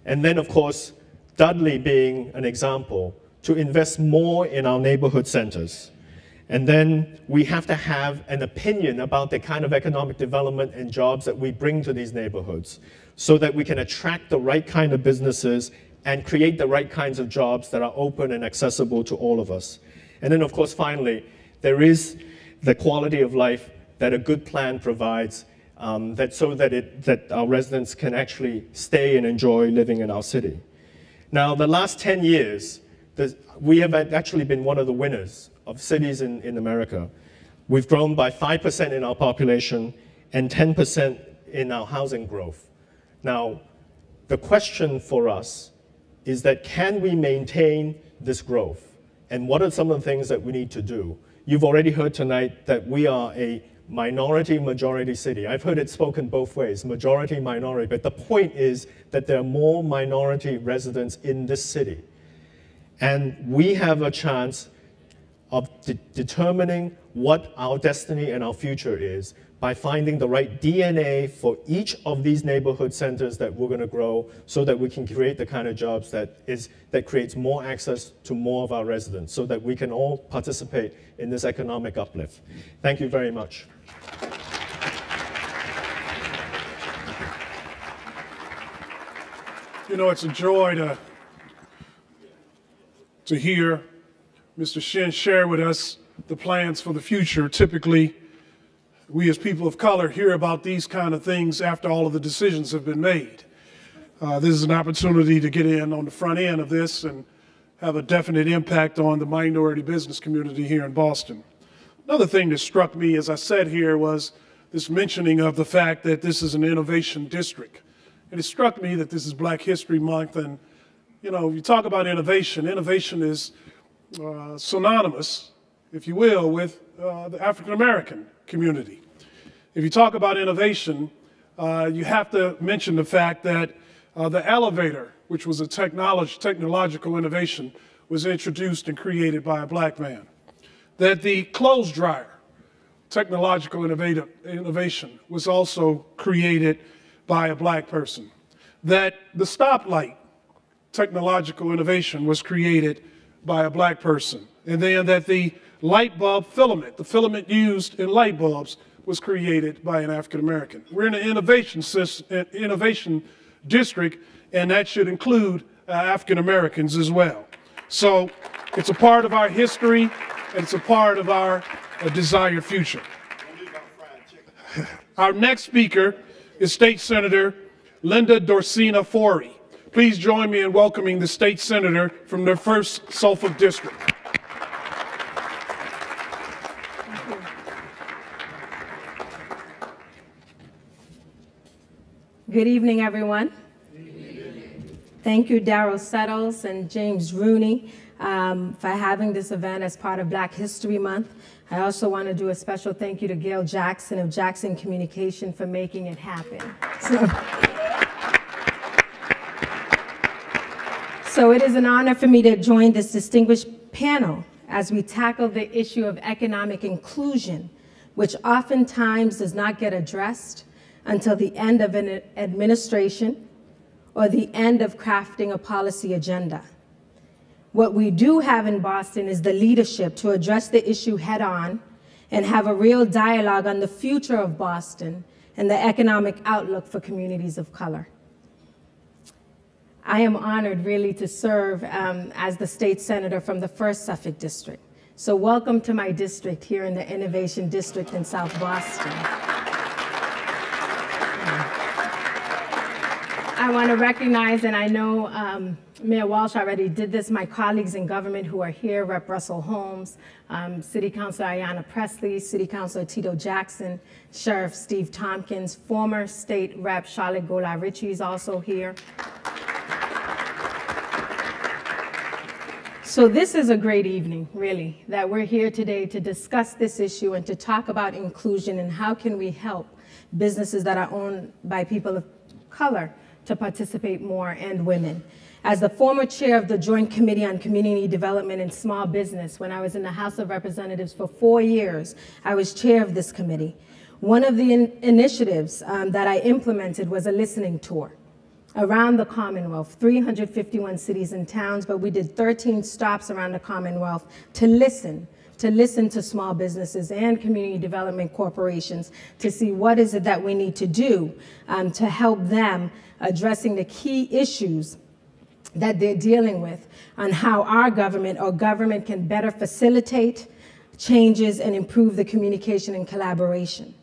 And then, of course, Dudley being an example, to invest more in our neighborhood centers. And then we have to have an opinion about the kind of economic development and jobs that we bring to these neighborhoods so that we can attract the right kind of businesses and create the right kinds of jobs that are open and accessible to all of us. And then, of course, finally, there is the quality of life that a good plan provides that our residents can actually stay and enjoy living in our city. Now, the last 10 years, we have actually been one of the winners of cities in America. We've grown by 5% in our population and 10% in our housing growth. Now, the question for us is that can we maintain this growth? And what are some of the things that we need to do? You've already heard tonight that we are a minority-majority city. I've heard it spoken both ways, majority-minority, but the point is that there are more minority residents in this city. And we have a chance of determining what our destiny and our future is by finding the right DNA for each of these neighborhood centers that we're going to grow so that we can create the kind of jobs that creates more access to more of our residents so that we can all participate in this economic uplift. Thank you very much. You know, it's a joy to hear Mr. Shin share with us the plans for the future. Typically, we as people of color hear about these kind of things after all of the decisions have been made. This is an opportunity to get in on the front end of this and have a definite impact on the minority business community here in Boston. Another thing that struck me as I sat here was this mentioning of the fact that this is an innovation district. And it struck me that this is Black History Month, and you know, you talk about innovation, innovation is synonymous, if you will, with the African American community. If you talk about innovation, you have to mention the fact that the elevator, which was a technological innovation, was introduced and created by a Black man. That the clothes dryer, technological innovation, was also created by a Black person. That the stoplight, technological innovation, was created by a Black person. And then that the light bulb filament, the filament used in light bulbs, was created by an African American. We're in an innovation district, and that should include African Americans as well. So it's a part of our history, and it's a part of our desired future. Our next speaker is State Senator Linda Dorsina Forey. Please join me in welcoming the state senator from the 1st Suffolk District. Good evening, everyone. Thank you, Darrell Settles and James Rooney, for having this event as part of Black History Month. I also want to do a special thank you to Gail Jackson of Jackson Communication for making it happen. So it is an honor for me to join this distinguished panel as we tackle the issue of economic inclusion, which oftentimes does not get addressed until the end of an administration or the end of crafting a policy agenda. What we do have in Boston is the leadership to address the issue head on and have a real dialogue on the future of Boston and the economic outlook for communities of color. I am honored really to serve as the state senator from the 1st Suffolk District. So welcome to my district here in the Innovation District in South Boston. I want to recognize, and I know Mayor Walsh already did this, my colleagues in government who are here, Rep. Russell Holmes, City Councilor Ayanna Presley, City Councilor Tito Jackson, Sheriff Steve Tompkins, former State Rep. Charlotte Gola-Ritchie is also here. So this is a great evening, really, that we're here today to discuss this issue and to talk about inclusion and how can we help businesses that are owned by people of color to participate more, and women. As the former chair of the Joint Committee on Community Development and Small Business, when I was in the House of Representatives for 4 years, I was chair of this committee. One of the initiatives that I implemented was a listening tour around the Commonwealth, 351 cities and towns, but we did 13 stops around the Commonwealth to listen to small businesses and community development corporations to see what is it that we need to do to help them addressing the key issues that they're dealing with on how our government or government can better facilitate changes and improve the communication and collaboration.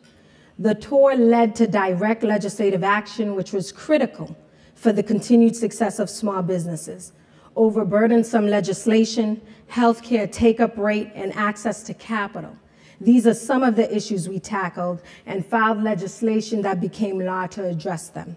The tour led to direct legislative action, which was critical for the continued success of small businesses. Overburdensome legislation, healthcare take-up rate, and access to capital. These are some of the issues we tackled and filed legislation that became law to address them.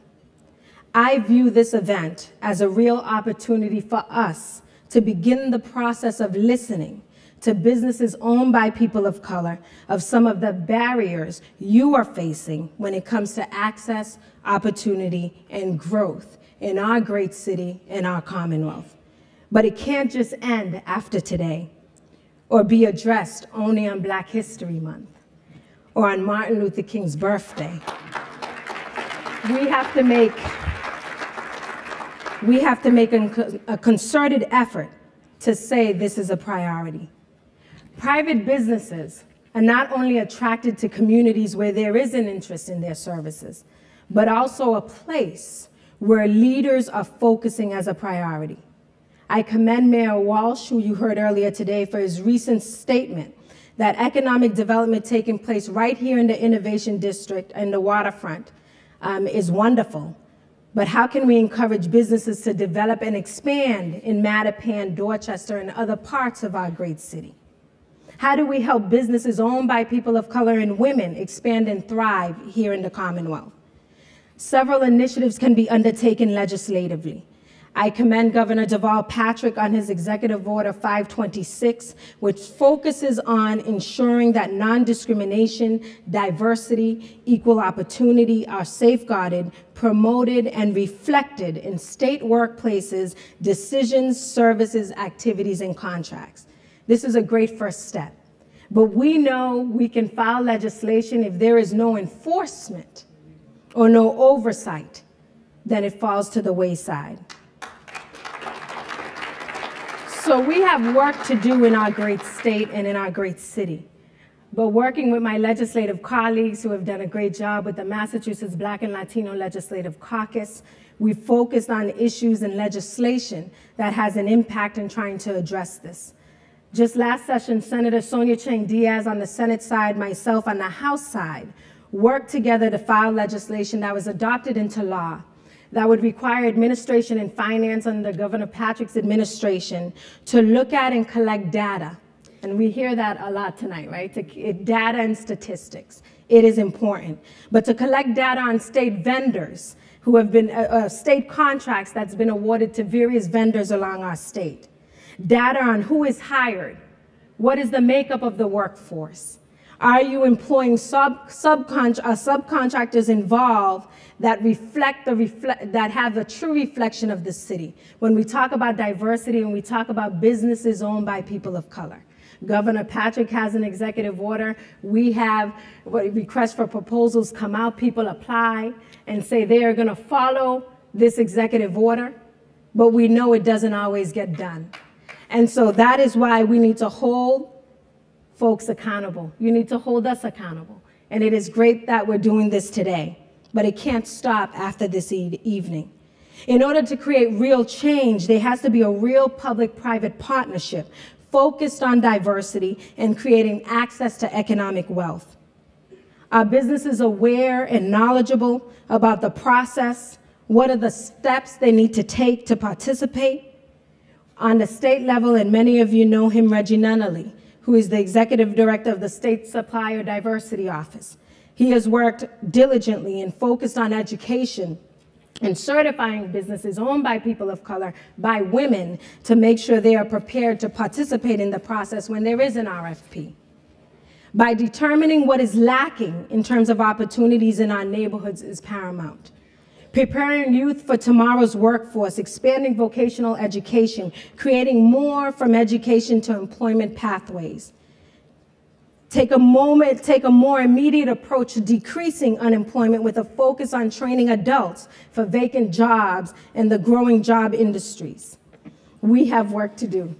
I view this event as a real opportunity for us to begin the process of listening to businesses owned by people of color of some of the barriers you are facing when it comes to access, opportunity, and growth in our great city and our Commonwealth. But it can't just end after today or be addressed only on Black History Month or on Martin Luther King's birthday. We have to make a concerted effort to say this is a priority. Private businesses are not only attracted to communities where there is an interest in their services, but also a place where leaders are focusing as a priority. I commend Mayor Walsh, who you heard earlier today, for his recent statement that economic development taking place right here in the Innovation District and the waterfront is wonderful. But how can we encourage businesses to develop and expand in Mattapan, Dorchester, and other parts of our great city? How do we help businesses owned by people of color and women expand and thrive here in the Commonwealth? Several initiatives can be undertaken legislatively. I commend Governor Deval Patrick on his Executive Order 526, which focuses on ensuring that non-discrimination, diversity, equal opportunity are safeguarded, promoted, and reflected in state workplaces, decisions, services, activities, and contracts. This is a great first step. But we know we can file legislation if there is no enforcement or no oversight, then it falls to the wayside. So we have work to do in our great state and in our great city. But working with my legislative colleagues who have done a great job with the Massachusetts Black and Latino Legislative Caucus, we focused on issues and legislation that has an impact in trying to address this. Just last session, Senator Sonia Chang Diaz on the Senate side, myself on the House side, worked together to file legislation that was adopted into law that would require administration and finance under Governor Patrick's administration to look at and collect data. And we hear that a lot tonight, right? Data and statistics. It is important. But to collect data on state vendors who have been, state contracts that's been awarded to various vendors along our state. Data on who is hired. What is the makeup of the workforce? Are you employing subcontractors involved that that have the true reflection of the city? When we talk about diversity and we talk about businesses owned by people of color. Governor Patrick has an executive order. We have requests for proposals come out. People apply and say they are going to follow this executive order, but we know it doesn't always get done. And so that is why we need to hold folks accountable. You need to hold us accountable. And it is great that we're doing this today, but it can't stop after this evening. In order to create real change, there has to be a real public-private partnership focused on diversity and creating access to economic wealth. Are businesses aware and knowledgeable about the process? What are the steps they need to take to participate? On the state level, and many of you know him, Reggie Nunnally, who is the executive director of the State Supplier Diversity Office. He has worked diligently and focused on education and certifying businesses owned by people of color, by women, to make sure they are prepared to participate in the process when there is an RFP. By determining what is lacking in terms of opportunities in our neighborhoods is paramount. Preparing youth for tomorrow's workforce, expanding vocational education, creating more from education to employment pathways. Take a more immediate approach to decreasing unemployment with a focus on training adults for vacant jobs and the growing job industries. We have work to do.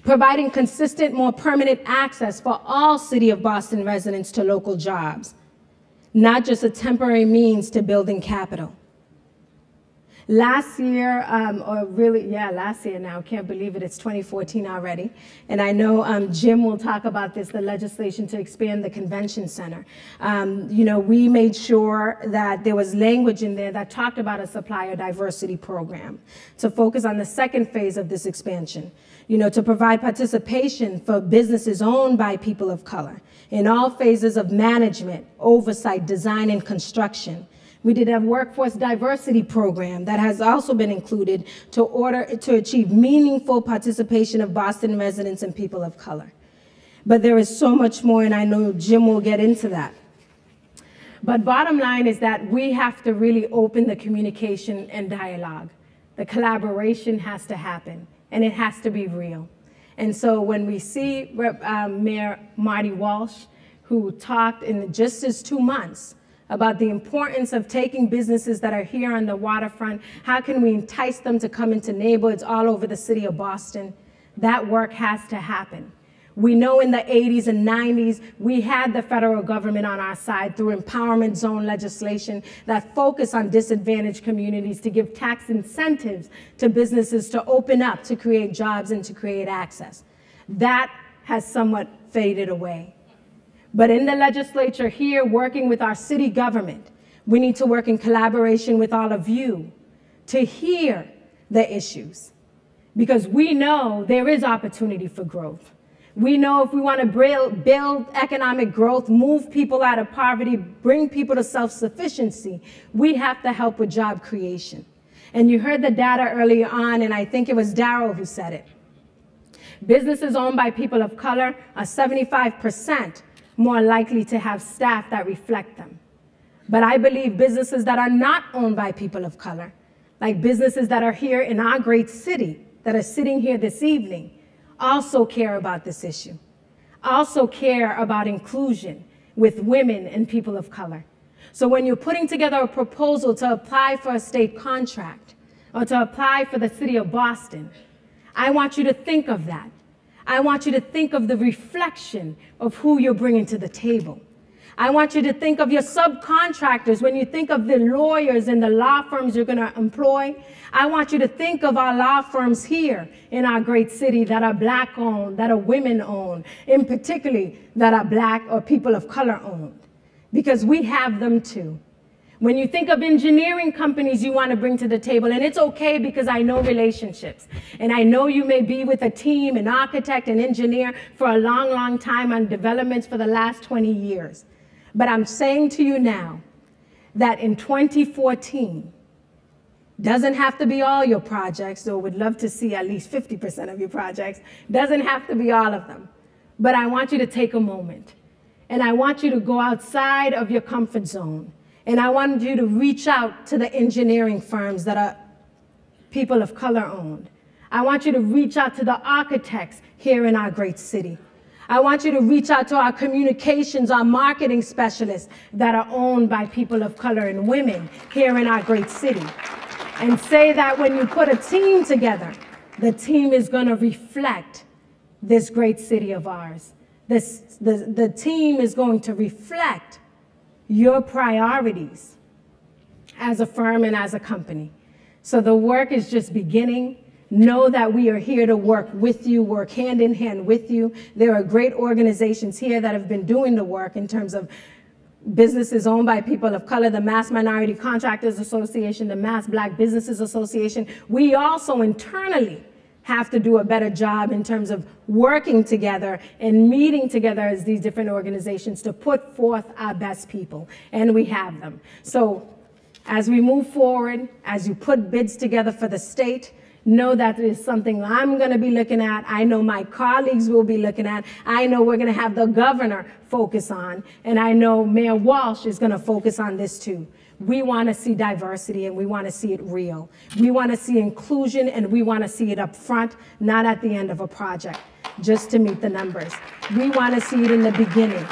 Providing consistent, more permanent access for all City of Boston residents to local jobs, not just a temporary means to building capital. Last year, last year now, can't believe it, it's 2014 already. And I know Jim will talk about this, the legislation to expand the convention center. We made sure that there was language in there that talked about a supplier diversity program to focus on the second phase of this expansion, to provide participation for businesses owned by people of color in all phases of management, oversight, design, and construction. We did a workforce diversity program that has also been included to achieve meaningful participation of Boston residents and people of color. But there is so much more, and I know Jim will get into that. But bottom line is that we have to really open the communication and dialogue. The collaboration has to happen, and it has to be real. And so when we see Mayor Marty Walsh, who talked in just his 2 months about the importance of taking businesses that are here on the waterfront, how can we entice them to come into neighborhoods all over the city of Boston? That work has to happen. We know in the 80s and 90s, we had the federal government on our side through empowerment zone legislation that focused on disadvantaged communities to give tax incentives to businesses to open up, to create jobs, and to create access. That has somewhat faded away. But in the legislature here, working with our city government, we need to work in collaboration with all of you to hear the issues, because we know there is opportunity for growth. We know if we want to build economic growth, move people out of poverty, bring people to self-sufficiency, we have to help with job creation. And you heard the data earlier on, and I think it was Darryl who said it. Businesses owned by people of color are 75% more likely to have staff that reflect them. But I believe businesses that are not owned by people of color, like businesses that are here in our great city, that are sitting here this evening, also care about this issue, also care about inclusion with women and people of color. So when you're putting together a proposal to apply for a state contract or to apply for the city of Boston, I want you to think of that. I want you to think of the reflection of who you're bringing to the table. I want you to think of your subcontractors. When you think of the lawyers and the law firms you're going to employ, I want you to think of our law firms here in our great city that are Black owned, that are women owned, and particularly that are Black or people of color owned, because we have them too. When you think of engineering companies you want to bring to the table, and it's okay because I know relationships, and I know you may be with a team, an architect, an engineer for a long, long time on developments for the last 20 years. But I'm saying to you now that in 2014, doesn't have to be all your projects, though would love to see at least 50% of your projects, doesn't have to be all of them. But I want you to take a moment, and I want you to go outside of your comfort zone. And I wanted you to reach out to the engineering firms that are people of color owned. I want you to reach out to the architects here in our great city. I want you to reach out to our communications, our marketing specialists that are owned by people of color and women here in our great city. And say that when you put a team together, the team is going to reflect this great city of ours. The team is going to reflect your priorities as a firm and as a company. So the work is just beginning. Know that we are here to work with you, work hand in hand with you. There are great organizations here that have been doing the work in terms of businesses owned by people of color, the Mass Minority Contractors Association, the Mass Black Businesses Association. We also internally have to do a better job in terms of working together and meeting together as these different organizations to put forth our best people, and we have them. So As we move forward, as you put bids together for the state, know that it is something I'm going to be looking at. I know my colleagues will be looking at. I know we're going to have the governor focus on. And I know Mayor Walsh is going to focus on this too. We want to see diversity and we want to see it real. We want to see inclusion and we want to see it up front, not at the end of a project, just to meet the numbers. We want to see it in the beginning.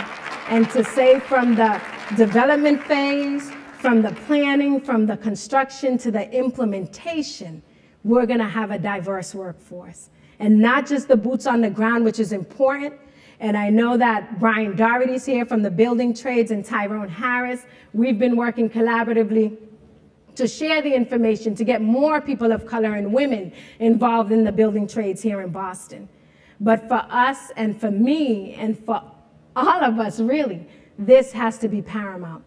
And to say from the development phase, from the planning, from the construction to the implementation, we're going to have a diverse workforce. And not just the boots on the ground, which is important. And I know that Brian Doherty's here from the building trades and Tyrone Harris. We've been working collaboratively to share the information, to get more people of color and women involved in the building trades here in Boston. But for us and for me and for all of us, really, this has to be paramount.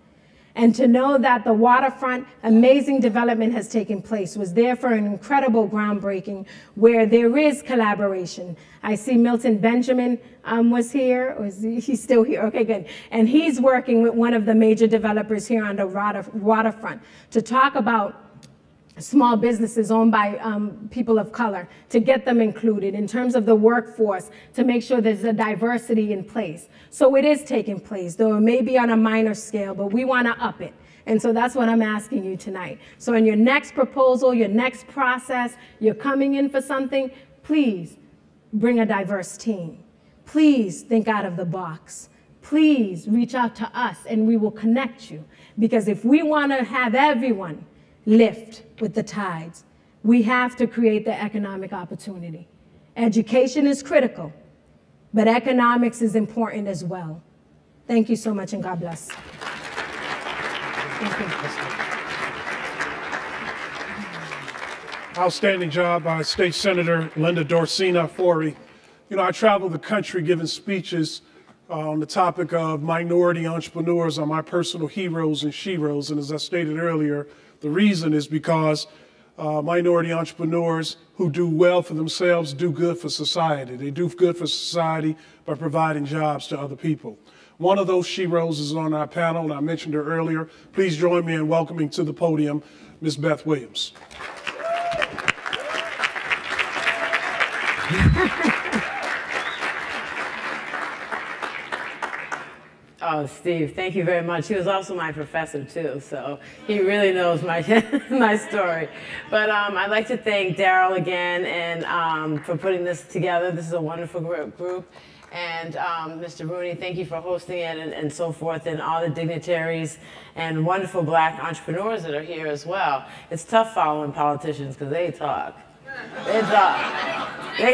And to know that the waterfront, amazing development has taken place, was there for an incredible groundbreaking where there is collaboration. I see Milton Benjamin was here, or is he's still here? Okay, good. And he's working with one of the major developers here on the waterfront to talk about small businesses owned by people of color, to get them included in terms of the workforce, to make sure there's a diversity in place. So it is taking place, though it may be on a minor scale, but we want to up it. And so that's what I'm asking you tonight. So in your next proposal, your next process, you're coming in for something, please bring a diverse team. Please think out of the box. Please reach out to us and we will connect you. Because if we want to have everyone lift with the tides, we have to create the economic opportunity. Education is critical, but economics is important as well. Thank you so much and God bless. Thank you. Outstanding job by State Senator Linda Dorsina Forey. You know, I travel the country giving speeches on the topic of minority entrepreneurs are my personal heroes and sheroes. And as I stated earlier, the reason is because minority entrepreneurs who do well for themselves do good for society. They do good for society by providing jobs to other people. One of those sheroes is on our panel, and I mentioned her earlier. Please join me in welcoming to the podium Ms. Beth Williams. Oh, Steve, thank you very much. He was also my professor, too, so he really knows my, my story. But I'd like to thank Daryl again and for putting this together. This is a wonderful group. And Mr. Rooney, thank you for hosting it and so forth, and all the dignitaries and wonderful black entrepreneurs that are here as well. It's tough following politicians because they talk. They talk. They're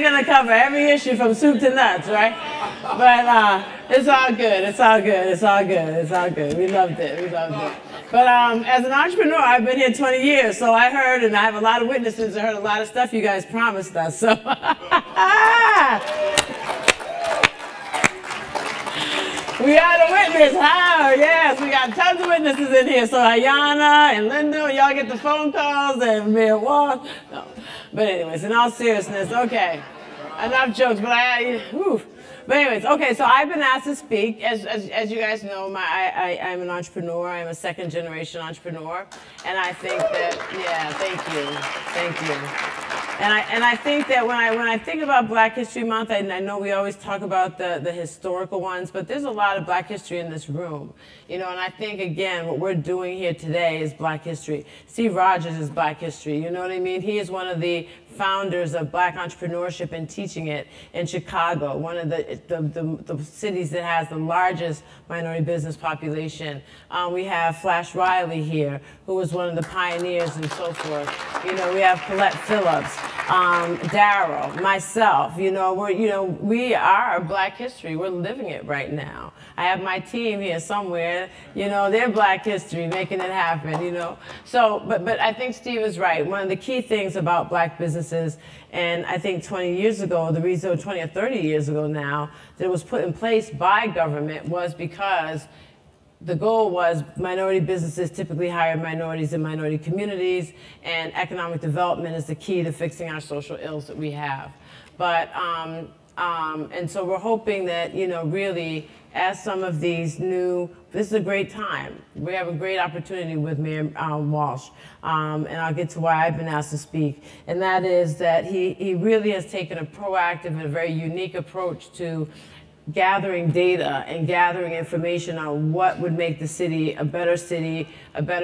gonna cover every issue from soup to nuts, right? But it's all good. It's all good. It's all good. It's all good. We loved it. We loved it. But as an entrepreneur, I've been here 20 years, so I heard, and I have a lot of witnesses. I heard a lot of stuff you guys promised us. So. We are the witness. How? Yes, we got tons of witnesses in here. So Ayanna and Linda, y'all get the phone calls and Mayor Walsh. No. But anyways, in all seriousness, okay. Enough jokes, but But anyways, okay, so I've been asked to speak. As you guys know, I'm an entrepreneur. I'm a second generation entrepreneur. And I think that, yeah, thank you. And I think that when I think about Black History Month, I know we always talk about the historical ones, but there's a lot of Black history in this room. You know, and I think, again, what we're doing here today is Black history. Steve Rogers is Black history, you know what I mean? He is one of the founders of Black entrepreneurship and teaching it in Chicago, one of the cities that has the largest minority business population. We have Flash Riley here, who was one of the pioneers and so forth. You know, we have Colette Phillips, Daryl, myself. You know, we are Black history. We're living it right now. I have my team here somewhere. You know, they're Black history, making it happen. You know, so but I think Steve is right. One of the key things about Black businesses, and I think 20 years ago, the reason 20 or 30 years ago now, that it was put in place by government was because the goal was minority businesses typically hire minorities in minority communities, and economic development is the key to fixing our social ills that we have. But and so we're hoping that, you know, really as some of these new, this is a great time. We have a great opportunity with Mayor Walsh, and I'll get to why I've been asked to speak, and that is that he really has taken a proactive and a very unique approach to gathering data and gathering information on what would make the city, a better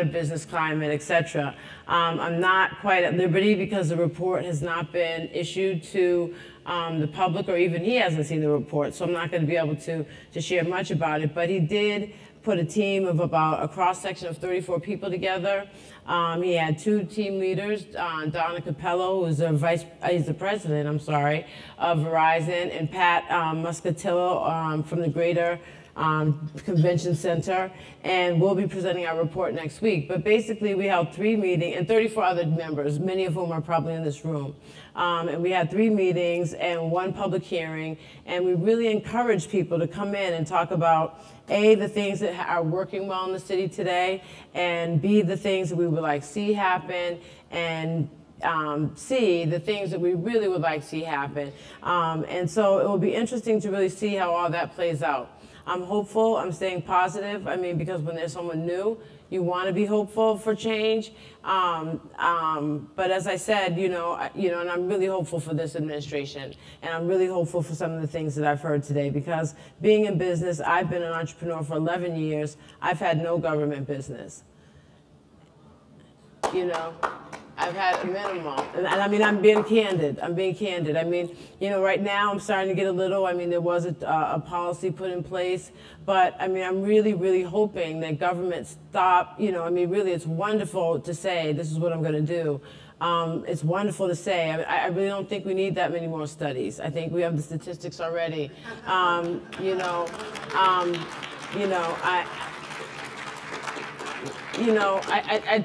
business climate, et cetera. I'm not quite at liberty because the report has not been issued to the public, or even he hasn't seen the report, so I'm not going to be able to share much about it. But he did put a team of about a cross-section of 34 people together. He had 2 team leaders, Donna Capello, who's he's the president, I'm sorry, of Verizon, and Pat Muscatillo from the Greater Convention Center, and we'll be presenting our report next week. But basically, we held 3 meetings, and 34 other members, many of whom are probably in this room. And we had 3 meetings and 1 public hearing, and we really encouraged people to come in and talk about, A, the things that are working well in the city today, and B, the things that we would like to see happen, and C, the things that we really would like to see happen. And so it will be interesting to really see how all that plays out. I'm hopeful, I'm staying positive. I mean, because when there's someone new, you want to be hopeful for change. But as I said, and I'm really hopeful for this administration, and I'm really hopeful for some of the things that I've heard today, because being in business, I've been an entrepreneur for 11 years. I've had no government business. I've had a minimum, and I mean, I'm being candid. I mean, right now I'm starting to get a little, there was a policy put in place, but I mean, I'm really, really hoping that government stop, really it's wonderful to say, this is what I'm gonna do. It's wonderful to say. I really don't think we need that many more studies. I think we have the statistics already. I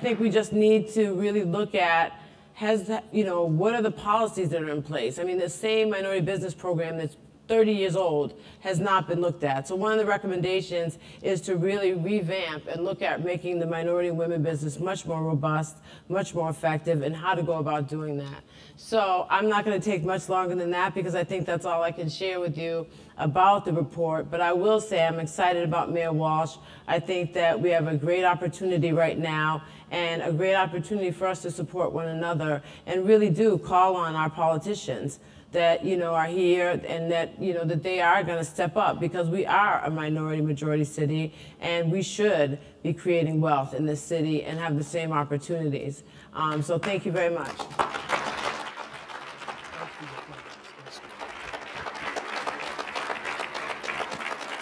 think we just need to really look at, what are the policies that are in place? I mean, the same minority business program that's 30 years old has not been looked at. So one of the recommendations is to really revamp and look at making the minority and women business much more robust, much more effective, and how to go about doing that. So I'm not going to take much longer than that, because I think that's all I can share with you about the report. But I will say I'm excited about Mayor Walsh. I think that we have a great opportunity right now, and a great opportunity for us to support one another and really do call on our politicians that are here, and that that they are going to step up, because we are a minority majority city, and we should be creating wealth in this city and have the same opportunities. So thank you very much.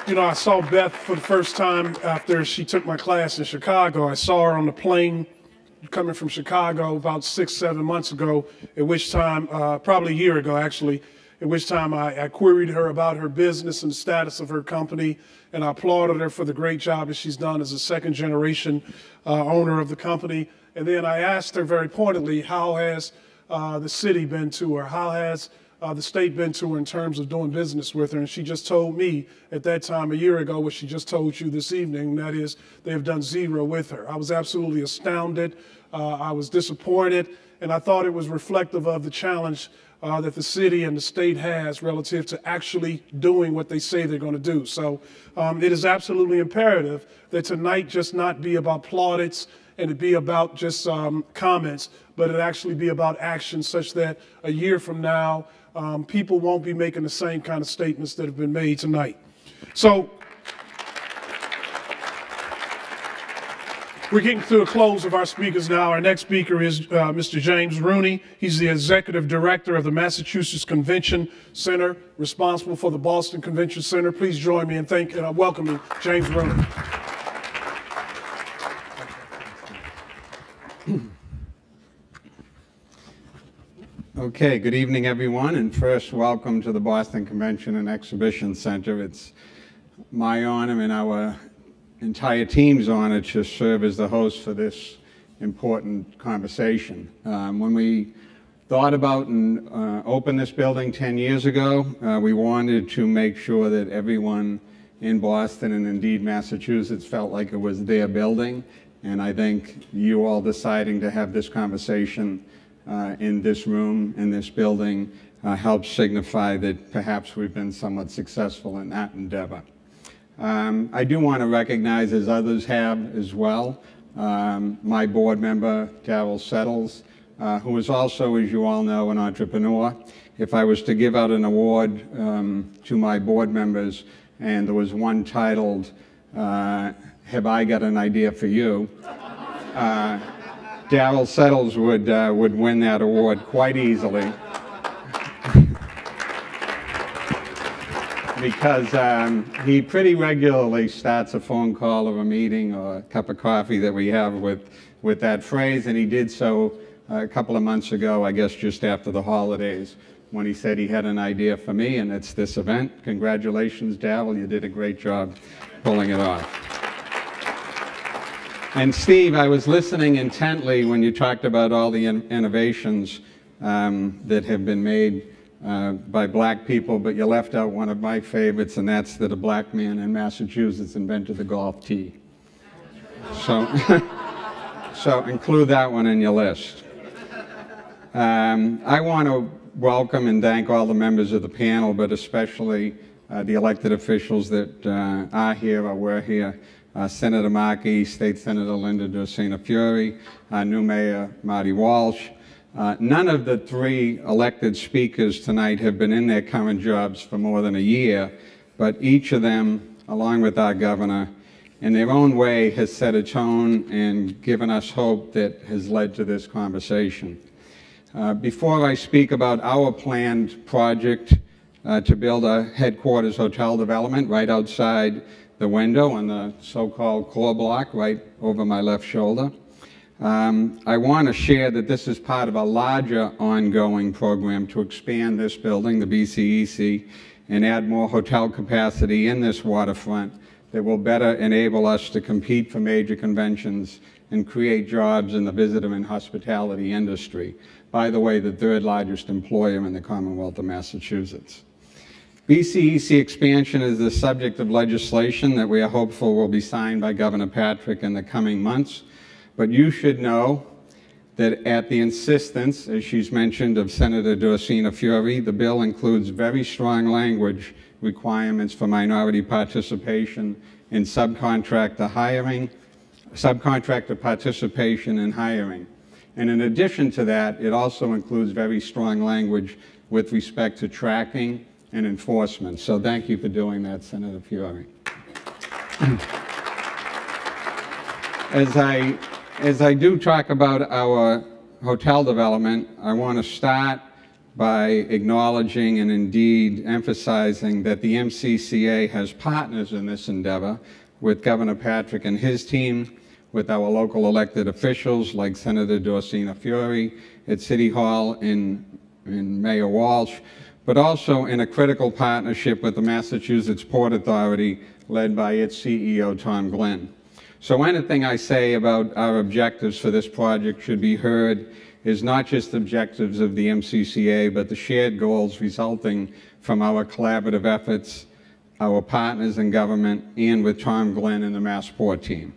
I saw Beth for the first time after she took my class in Chicago. I saw her on the plane coming from Chicago about 6-7 months ago, at which time, probably a year ago actually, at which time I queried her about her business and the status of her company, and I applauded her for the great job that she's done as a second-generation owner of the company. And then I asked her very pointedly, how has the city been to her? How has the state been to her in terms of doing business with her? And she just told me at that time, a year ago, what she just told you this evening, and that is they have done 0 with her. I was absolutely astounded. I was disappointed, and I thought it was reflective of the challenge that the city and the state has relative to actually doing what they say they're going to do. So it is absolutely imperative that tonight just not be about plaudits and it be about just comments, but it actually be about action, such that a year from now, people won't be making the same kind of statements that have been made tonight. So we're getting to the close of our speakers now. Our next speaker is Mr. James Rooney. He's the Executive Director of the Massachusetts Convention Center, responsible for the Boston Convention Center. Please join me in welcoming James Rooney. Okay, good evening, everyone, and first, welcome to the Boston Convention and Exhibition Center. It's my honor and our entire team's honor to serve as the host for this important conversation. When we thought about and opened this building 10 years ago, we wanted to make sure that everyone in Boston and indeed Massachusetts felt like it was their building, and I think you all deciding to have this conversation in this room, in this building, helps signify that perhaps we've been somewhat successful in that endeavor. I do want to recognize, as others have as well, my board member, Darrell Settles, who is also, as you all know, an entrepreneur. If I was to give out an award to my board members, and there was one titled, Have I Got an Idea for You? Darrell Settles would win that award quite easily. Because he pretty regularly starts a phone call or a meeting or a cup of coffee that we have with that phrase, and he did so a couple of months ago, I guess just after the holidays, when he said he had an idea for me, and it's this event. Congratulations, Darrell, you did a great job pulling it off. And Steve, I was listening intently when you talked about all the innovations that have been made by black people, but you left out one of my favorites, and that's that a black man in Massachusetts invented the golf tee. So, so include that one in your list. I want to welcome and thank all the members of the panel, but especially the elected officials that are here or were here. Senator Markey, State Senator Linda Dorsena-Fiore, new Mayor Marty Walsh. None of the three elected speakers tonight have been in their current jobs for more than a year, but each of them, along with our governor, in their own way has set a tone and given us hope that has led to this conversation. Before I speak about our planned project to build a headquarters hotel development right outside the window on the so-called core block right over my left shoulder, I want to share that this is part of a larger ongoing program to expand this building, the BCEC, and add more hotel capacity in this waterfront that will better enable us to compete for major conventions and create jobs in the visitor and hospitality industry. By the way, the third largest employer in the Commonwealth of Massachusetts. BCEC expansion is the subject of legislation that we are hopeful will be signed by Governor Patrick in the coming months. But you should know that at the insistence, as she's mentioned, of Senator Dorsena-Fiore, the bill includes very strong language requirements for minority participation in subcontractor participation in hiring. And in addition to that, it also includes very strong language with respect to tracking and enforcement. So thank you for doing that, Senator Fiore. As I do talk about our hotel development, I want to start by acknowledging and indeed emphasizing that the MCCA has partners in this endeavor with Governor Patrick and his team, with our local elected officials like Senator Dorsena-Fiore at City Hall and Mayor Walsh, but also in a critical partnership with the Massachusetts Port Authority led by its CEO, Tom Glenn. So anything I say about our objectives for this project should be heard as not just objectives of the MCCA, but the shared goals resulting from our collaborative efforts, our partners in government, and with Tom Glenn and the Massport team.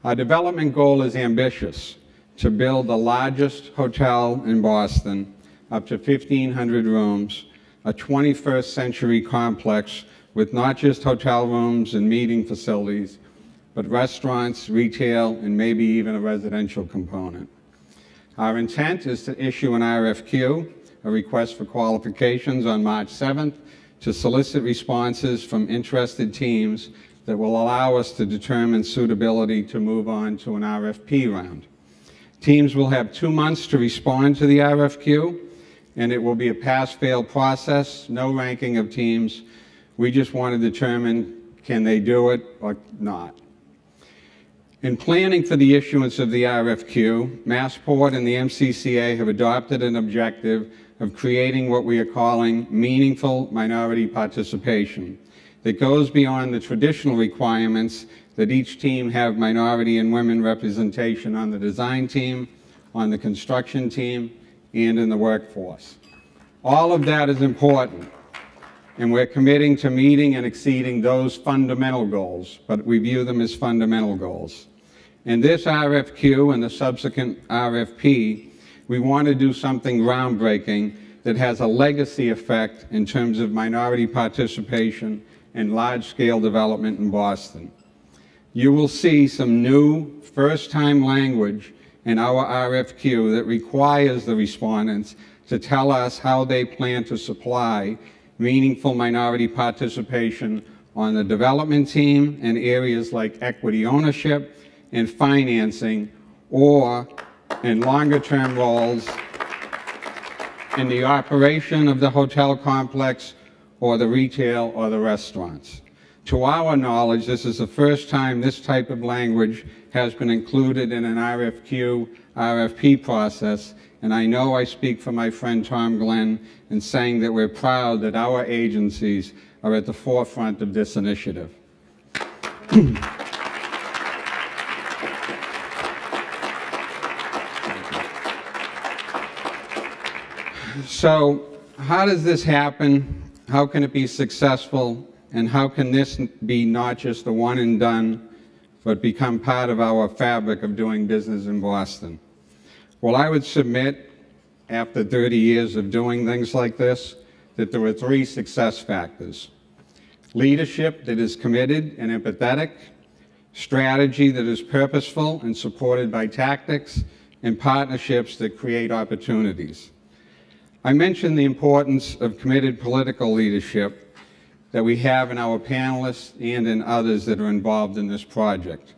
Our development goal is ambitious: to build the largest hotel in Boston, up to 1,500 rooms, a 21st century complex with not just hotel rooms and meeting facilities, but restaurants, retail, and maybe even a residential component. Our intent is to issue an RFQ, a request for qualifications, on March 7th to solicit responses from interested teams that will allow us to determine suitability to move on to an RFP round. Teams will have 2 months to respond to the RFQ, and it will be a pass-fail process, no ranking of teams. We just want to determine, can they do it or not? In planning for the issuance of the RFQ, Massport and the MCCA have adopted an objective of creating what we are calling meaningful minority participation that goes beyond the traditional requirements that each team have minority and women representation on the design team, on the construction team, and in the workforce. All of that is important, and we're committing to meeting and exceeding those fundamental goals, but we view them as fundamental goals. In this RFQ and the subsequent RFP, we want to do something groundbreaking that has a legacy effect in terms of minority participation and large-scale development in Boston. You will see some new first-time language in our RFQ that requires the respondents to tell us how they plan to supply meaningful minority participation on the development team in areas like equity ownership and financing, or in longer-term roles in the operation of the hotel complex or the retail or the restaurants. To our knowledge, this is the first time this type of language has been included in an RFQ, RFP process, and I know I speak for my friend Tom Glenn in saying that we're proud that our agencies are at the forefront of this initiative. So, how does this happen? How can it be successful? And how can this be not just a one and done, but become part of our fabric of doing business in Boston? Well, I would submit, after 30 years of doing things like this, that there are 3 success factors. Leadership that is committed and empathetic, strategy that is purposeful and supported by tactics, and partnerships that create opportunities. I mentioned the importance of committed political leadership that we have in our panelists and in others that are involved in this project.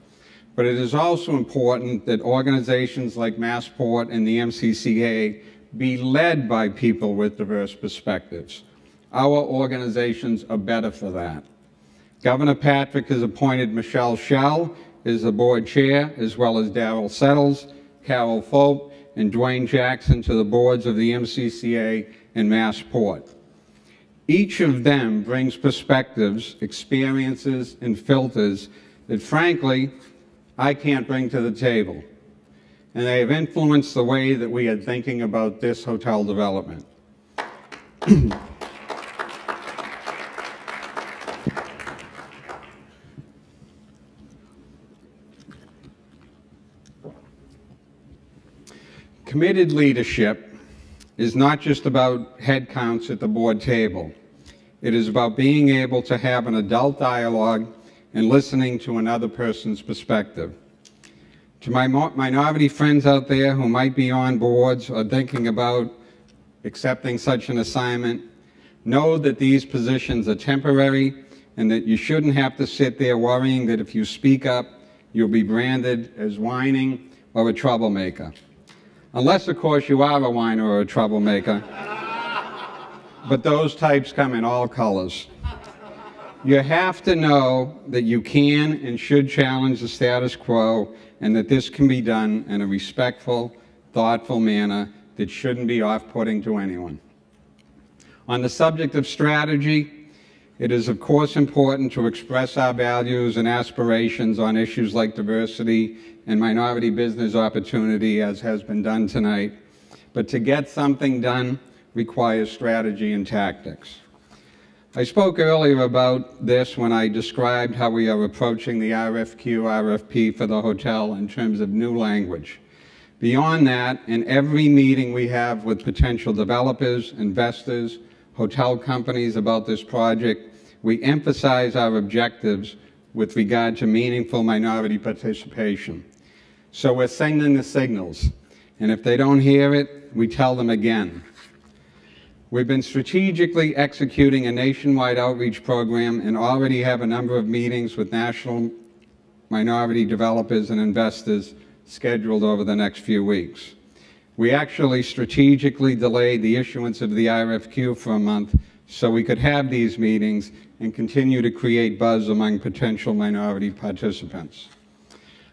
But it is also important that organizations like Massport and the MCCA be led by people with diverse perspectives. Our organizations are better for that. Governor Patrick has appointed Michelle Schell as the board chair, as well as Darrell Settles, Carol Fope, and Dwayne Jackson to the boards of the MCCA and Massport. Each of them brings perspectives, experiences, and filters that, frankly, I can't bring to the table. And they have influenced the way that we are thinking about this hotel development. Committed leadership is not just about head counts at the board table. It is about being able to have an adult dialogue and listening to another person's perspective. To my minority friends out there who might be on boards or thinking about accepting such an assignment, know that these positions are temporary and that you shouldn't have to sit there worrying that if you speak up, you'll be branded as whining or a troublemaker. Unless, of course, you are a whiner or a troublemaker. But those types come in all colors. You have to know that you can and should challenge the status quo and that this can be done in a respectful, thoughtful manner that shouldn't be off-putting to anyone. On the subject of strategy, it is, of course, important to express our values and aspirations on issues like diversity and minority business opportunity, as has been done tonight. But to get something done requires strategy and tactics. I spoke earlier about this when I described how we are approaching the RFQ, RFP for the hotel in terms of new language. Beyond that, in every meeting we have with potential developers, investors, hotel companies about this project, we emphasize our objectives with regard to meaningful minority participation. So we're sending the signals, and if they don't hear it, we tell them again. We've been strategically executing a nationwide outreach program and already have a number of meetings with national minority developers and investors scheduled over the next few weeks. We actually strategically delayed the issuance of the RFQ for a month so we could have these meetings and continue to create buzz among potential minority participants.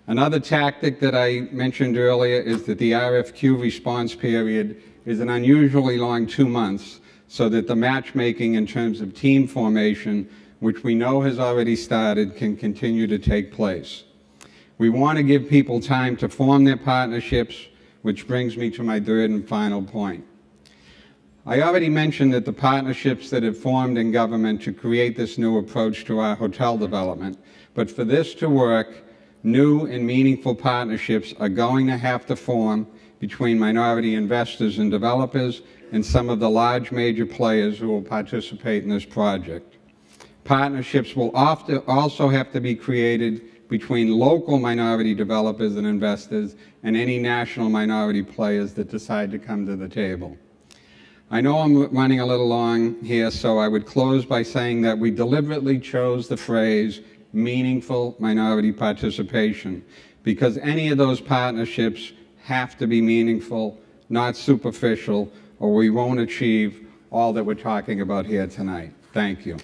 Another tactic that I mentioned earlier is that the RFQ response period is an unusually long 2 months so that the matchmaking in terms of team formation, which we know has already started, can continue to take place. We want to give people time to form their partnerships, which brings me to my third and final point. I already mentioned that the partnerships that have formed in government to create this new approach to our hotel development, but for this to work, new and meaningful partnerships are going to have to form between minority investors and developers and some of the large major players who will participate in this project. Partnerships will also have to be created between local minority developers and investors and any national minority players that decide to come to the table. I know I'm running a little long here, so I would close by saying that we deliberately chose the phrase meaningful minority participation because any of those partnerships have to be meaningful, not superficial, or we won't achieve all that we're talking about here tonight. Thank you.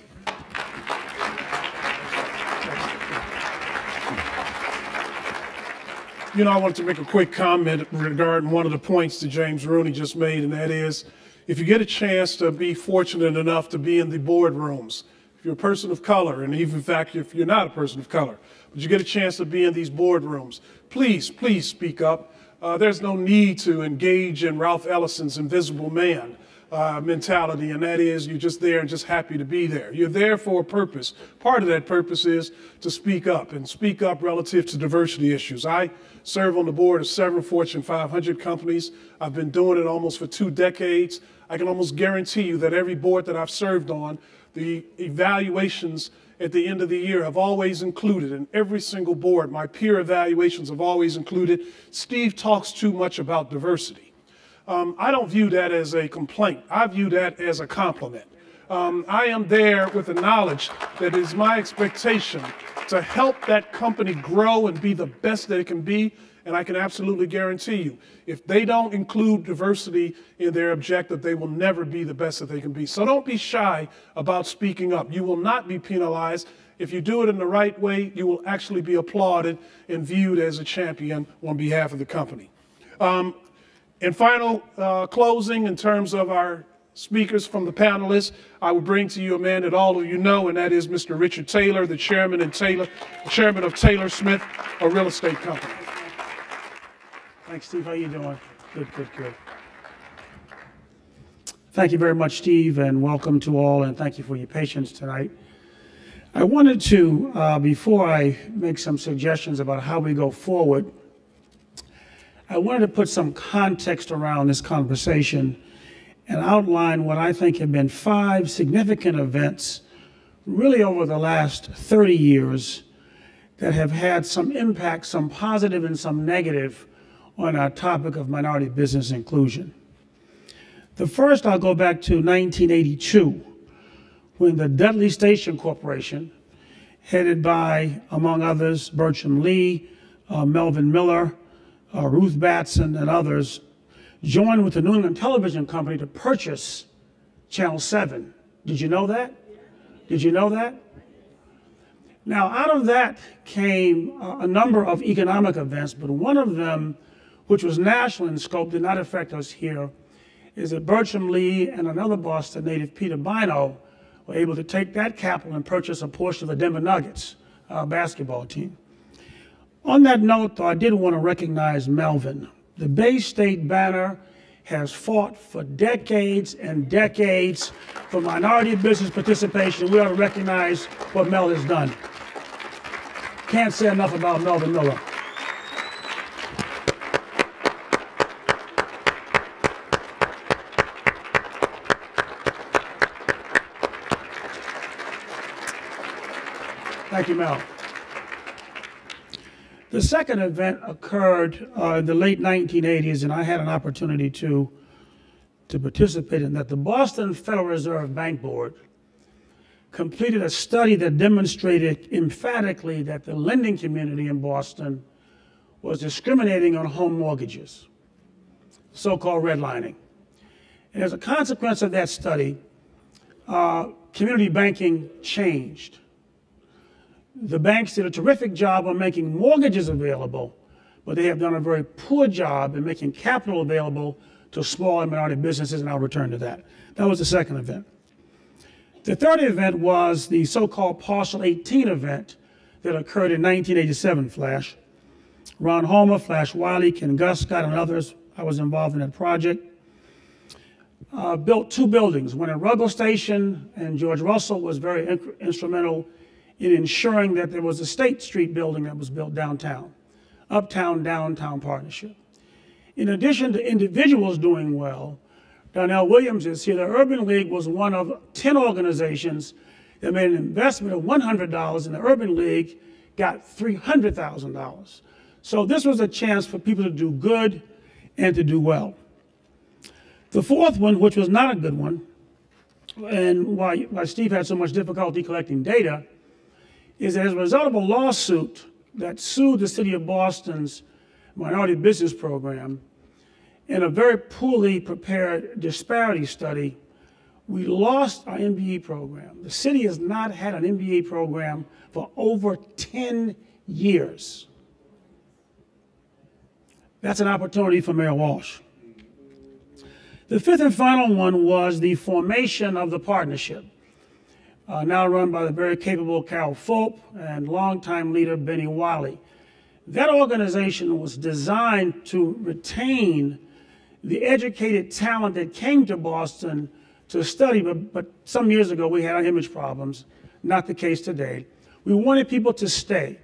You know, I wanted to make a quick comment regarding one of the points that James Rooney just made, and that is, if you get a chance to be fortunate enough to be in the boardrooms, if you're a person of color, and even in fact, if you're not a person of color, but you get a chance to be in these boardrooms, please, please speak up. There's no need to engage in Ralph Ellison's invisible man mentality, and that is you're just there and just happy to be there. You're there for a purpose. Part of that purpose is to speak up, and speak up relative to diversity issues. I serve on the board of several Fortune 500 companies. I've been doing it almost for 2 decades. I can almost guarantee you that every board that I've served on, the evaluations at the end of the year have always included, in every single board, my peer evaluations have always included, Steve talks too much about diversity. I don't view that as a complaint. I view that as a compliment. I am there with the knowledge that it is my expectation to help that company grow and be the best that it can be. And I can absolutely guarantee you, if they don't include diversity in their objective, they will never be the best that they can be. So don't be shy about speaking up. You will not be penalized. If you do it in the right way, you will actually be applauded and viewed as a champion on behalf of the company. In final closing, in terms of our speakers from the panelists, I will bring to you a man that all of you know, and that is Mr. Richard Taylor, the chairman of Taylor Smith, a real estate company. Thanks, Steve. How you doing? Good, good, good. Thank you very much, Steve, and welcome to all, and thank you for your patience tonight. I wanted to, before I make some suggestions about how we go forward, I wanted to put some context around this conversation and outline what I think have been 5 significant events really over the last 30 years that have had some impact, some positive and some negative, on our topic of minority business inclusion. The first, I'll go back to 1982, when the Dudley Station Corporation, headed by, among others, Bertram Lee, Melvin Miller, Ruth Batson, and others, joined with the New England Television Company to purchase Channel 7. Did you know that? Did you know that? Now, out of that came a number of economic events, but one of them, which was national in scope, did not affect us here, is that Bertram Lee and another Boston native, Peter Bino, were able to take that capital and purchase a portion of the Denver Nuggets basketball team. On that note, though, I did want to recognize Melvin. The Bay State Banner has fought for decades and decades for minority business participation. We ought to recognize what Mel has done. Can't say enough about Melvin Miller. Thank you, Mel. The second event occurred in the late 1980s, and I had an opportunity to participate in that. The Boston Federal Reserve Bank Board completed a study that demonstrated emphatically that the lending community in Boston was discriminating on home mortgages, so-called redlining. And as a consequence of that study, community banking changed. The banks did a terrific job on making mortgages available, but they have done a very poor job in making capital available to small and minority businesses, and I'll return to that. That was the second event. The third event was the so-called Parcel 18 event that occurred in 1987, Flash. Ron Homer, Flash Wiley, Ken Guscott, and others, I was involved in that project, built 2 buildings, one at Ruggles Station, and George Russell was very instrumental in ensuring that there was a State Street building that was built downtown, uptown-downtown partnership. In addition to individuals doing well, Donnell Williams is here. The Urban League was one of 10 organizations that made an investment of $100 in the Urban League got $300,000. So this was a chance for people to do good and to do well. The fourth one, which was not a good one, and why Steve had so much difficulty collecting data, is as a result of a lawsuit that sued the city of Boston's minority business program, in a very poorly prepared disparity study, we lost our MBE program. The city has not had an MBE program for over 10 years. That's an opportunity for Mayor Walsh. The fifth and final one was the formation of the partnership, now run by the very capable Carol Fulp and longtime leader Benny Wiley. That organization was designed to retain the educated talent that came to Boston to study, but some years ago we had image problems, not the case today. We wanted people to stay.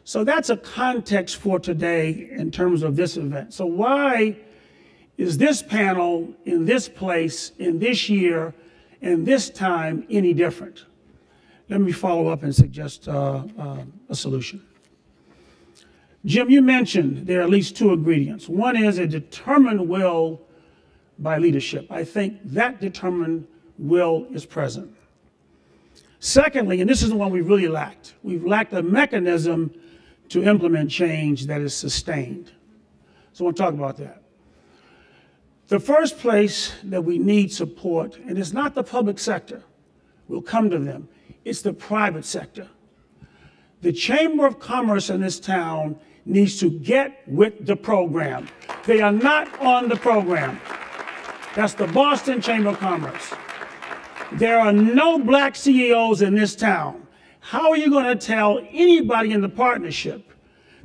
So that's a context for today in terms of this event. So why is this panel in this place, in this year, and this time any different? Let me follow up and suggest a solution. Jim, you mentioned there are at least two ingredients. One is a determined will by leadership. I think that determined will is present. Secondly, and this is the one we really lacked, we've lacked a mechanism to implement change that is sustained. So I want to talk about that. The first place that we need support, and it's not the public sector, we'll come to them, it's the private sector. The Chamber of Commerce in this town needs to get with the program. They are not on the program. That's the Boston Chamber of Commerce. There are no black CEOs in this town. How are you going to tell anybody in the partnership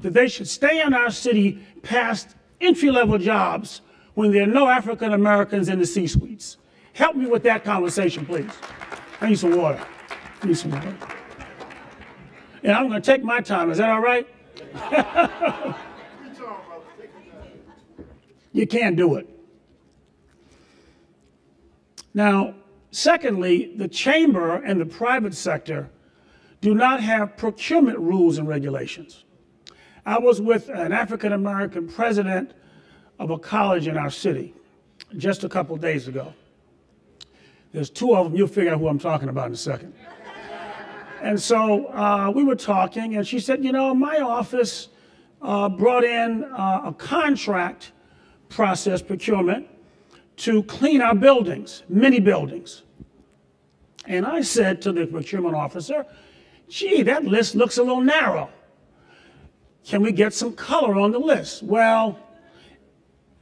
that they should stay in our city past entry-level jobs when there are no African Americans in the C-suites? Help me with that conversation, please. I need some water. I need some water. And I'm going to take my time. Is that all right? You can't do it. Now, secondly, the chamber and the private sector do not have procurement rules and regulations. I was with an African American president of a college in our city just a couple days ago. There's two of them. You'll figure out who I'm talking about in a second. And so we were talking, and she said, you know, my office brought in a contract process procurement to clean our buildings, many buildings. And I said to the procurement officer, gee, that list looks a little narrow. Can we get some color on the list? Well,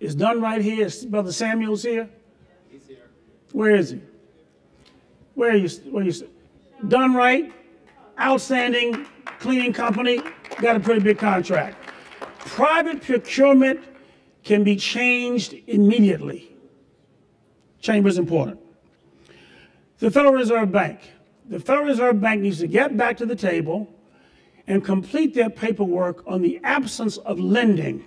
it's done right here. Is Brother Samuel's here? He's here. Where is he? Where are you? Done right, outstanding cleaning company, got a pretty big contract. Private procurement can be changed immediately. Chamber is important. The Federal Reserve Bank. The Federal Reserve Bank needs to get back to the table and complete their paperwork on the absence of lending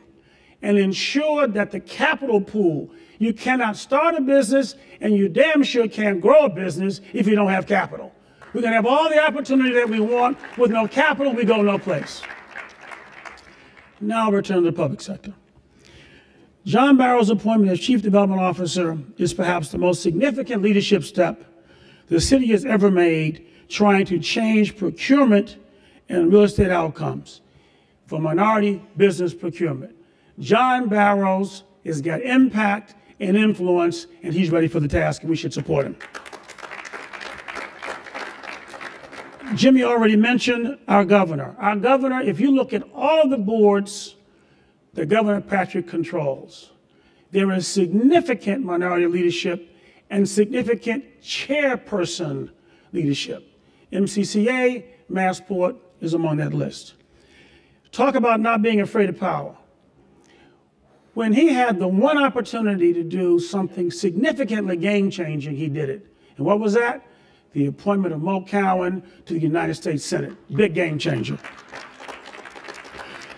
and ensure that the capital pool, you cannot start a business and you damn sure can't grow a business if you don't have capital. We're going to have all the opportunity that we want. With no capital, we go no place. Now I'll return to the public sector. John Barrow's appointment as Chief Development Officer is perhaps the most significant leadership step the city has ever made trying to change procurement and real estate outcomes for minority business procurement. John Barrows has got impact and influence, and he's ready for the task, and we should support him. Jimmy already mentioned our governor. Our governor, if you look at all of the boards that Governor Patrick controls, there is significant minority leadership and significant chairperson leadership. MCCA, Massport is among that list. Talk about not being afraid of power. When he had the one opportunity to do something significantly game-changing, he did it. And what was that? The appointment of Mo Cowan to the United States Senate. Big game changer.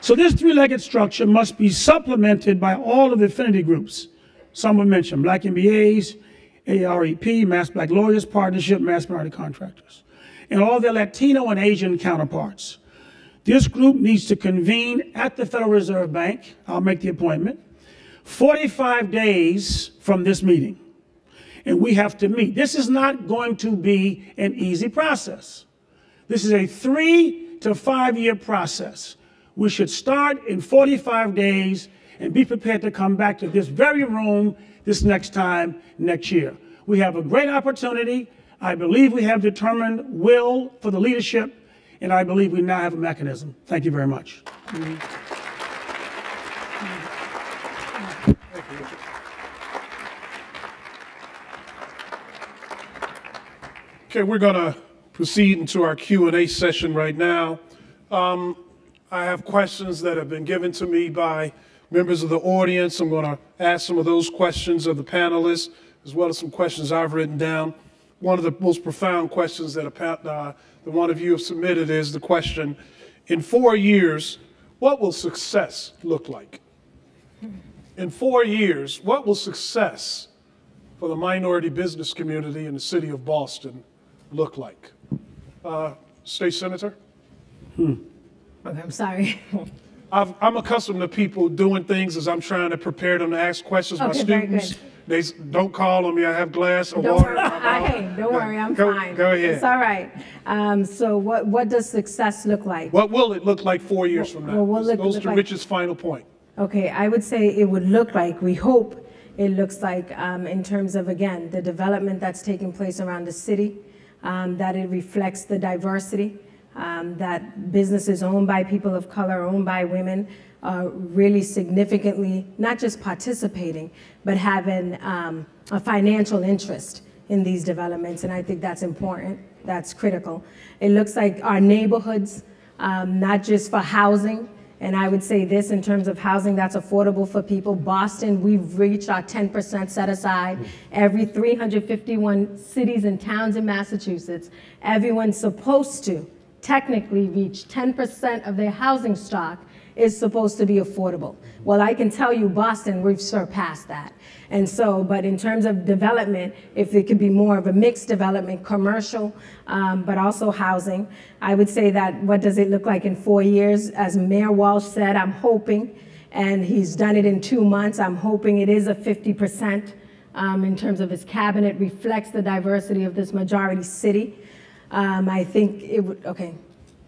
So this three-legged structure must be supplemented by all of the affinity groups. Some were mentioned, Black MBAs, AREP, Mass Black Lawyers Partnership, Mass Minority Contractors, and all their Latino and Asian counterparts. This group needs to convene at the Federal Reserve Bank. I'll make the appointment. 45 days from this meeting, and we have to meet. This is not going to be an easy process. This is a 3 to 5 year process. We should start in 45 days and be prepared to come back to this very room this next time next year. We have a great opportunity. I believe we have determined will for the leadership, and I believe we now have a mechanism. Thank you very much. Okay, we're going to proceed into our Q&A session right now. I have questions that have been given to me by members of the audience. I'm going to ask some of those questions of the panelists, as well as some questions I've written down. One of the most profound questions that one of you have submitted is the question, in 4 years, what will success look like? In 4 years, what will success for the minority business community in the city of Boston look like? State Senator? Okay, I'm sorry. I'm accustomed to people doing things as I'm trying to prepare them to ask questions. Okay, My students, they don't call on me. I have glass of Don't water. worry, don't worry, I'm fine. Go ahead. It's all right. So what does success look like? What will it look like 4 years from now? Well, This goes to like, Rich's final point. Okay, I would say it would look like, we hope it looks like, in terms of, again, the development that's taking place around the city, that it reflects the diversity, that businesses owned by people of color, owned by women, are really significantly not just participating, but having a financial interest in these developments, and I think that's important, that's critical. It looks like our neighborhoods, not just for housing, and I would say this in terms of housing that's affordable for people. Boston, we've reached our 10% set aside. Every 351 cities and towns in Massachusetts, everyone's supposed to technically reach 10% of their housing stock is supposed to be affordable. Well, I can tell you, Boston, we've surpassed that. And so, but in terms of development, if it could be more of a mixed development, commercial, but also housing, I would say that what does it look like in 4 years? As Mayor Walsh said, I'm hoping, and he's done it in 2 months, I'm hoping it is a 50% in terms of his cabinet reflects the diversity of this majority city. I think it would, okay.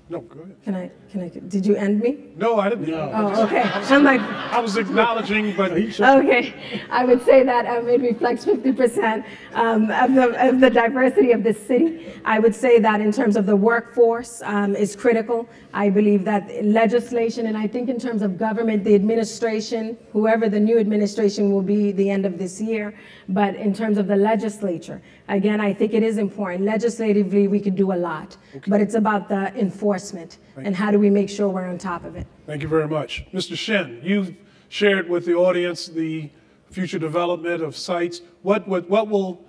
No, go ahead. Can I, did you end me? No, I didn't. No. Oh, okay. I'm like. I was acknowledging, but. Okay. I would say that it reflects 50% of the diversity of this city. I would say that in terms of the workforce is critical. I believe that legislation, and I think in terms of government, the administration, whoever the new administration will be the end of this year, but in terms of the legislature, again, I think it is important. Legislatively, we could do a lot, but it's about the enforcement and how do we make sure we're on top of it. Thank you very much. Mr. Shen, you've shared with the audience the future development of sites. What will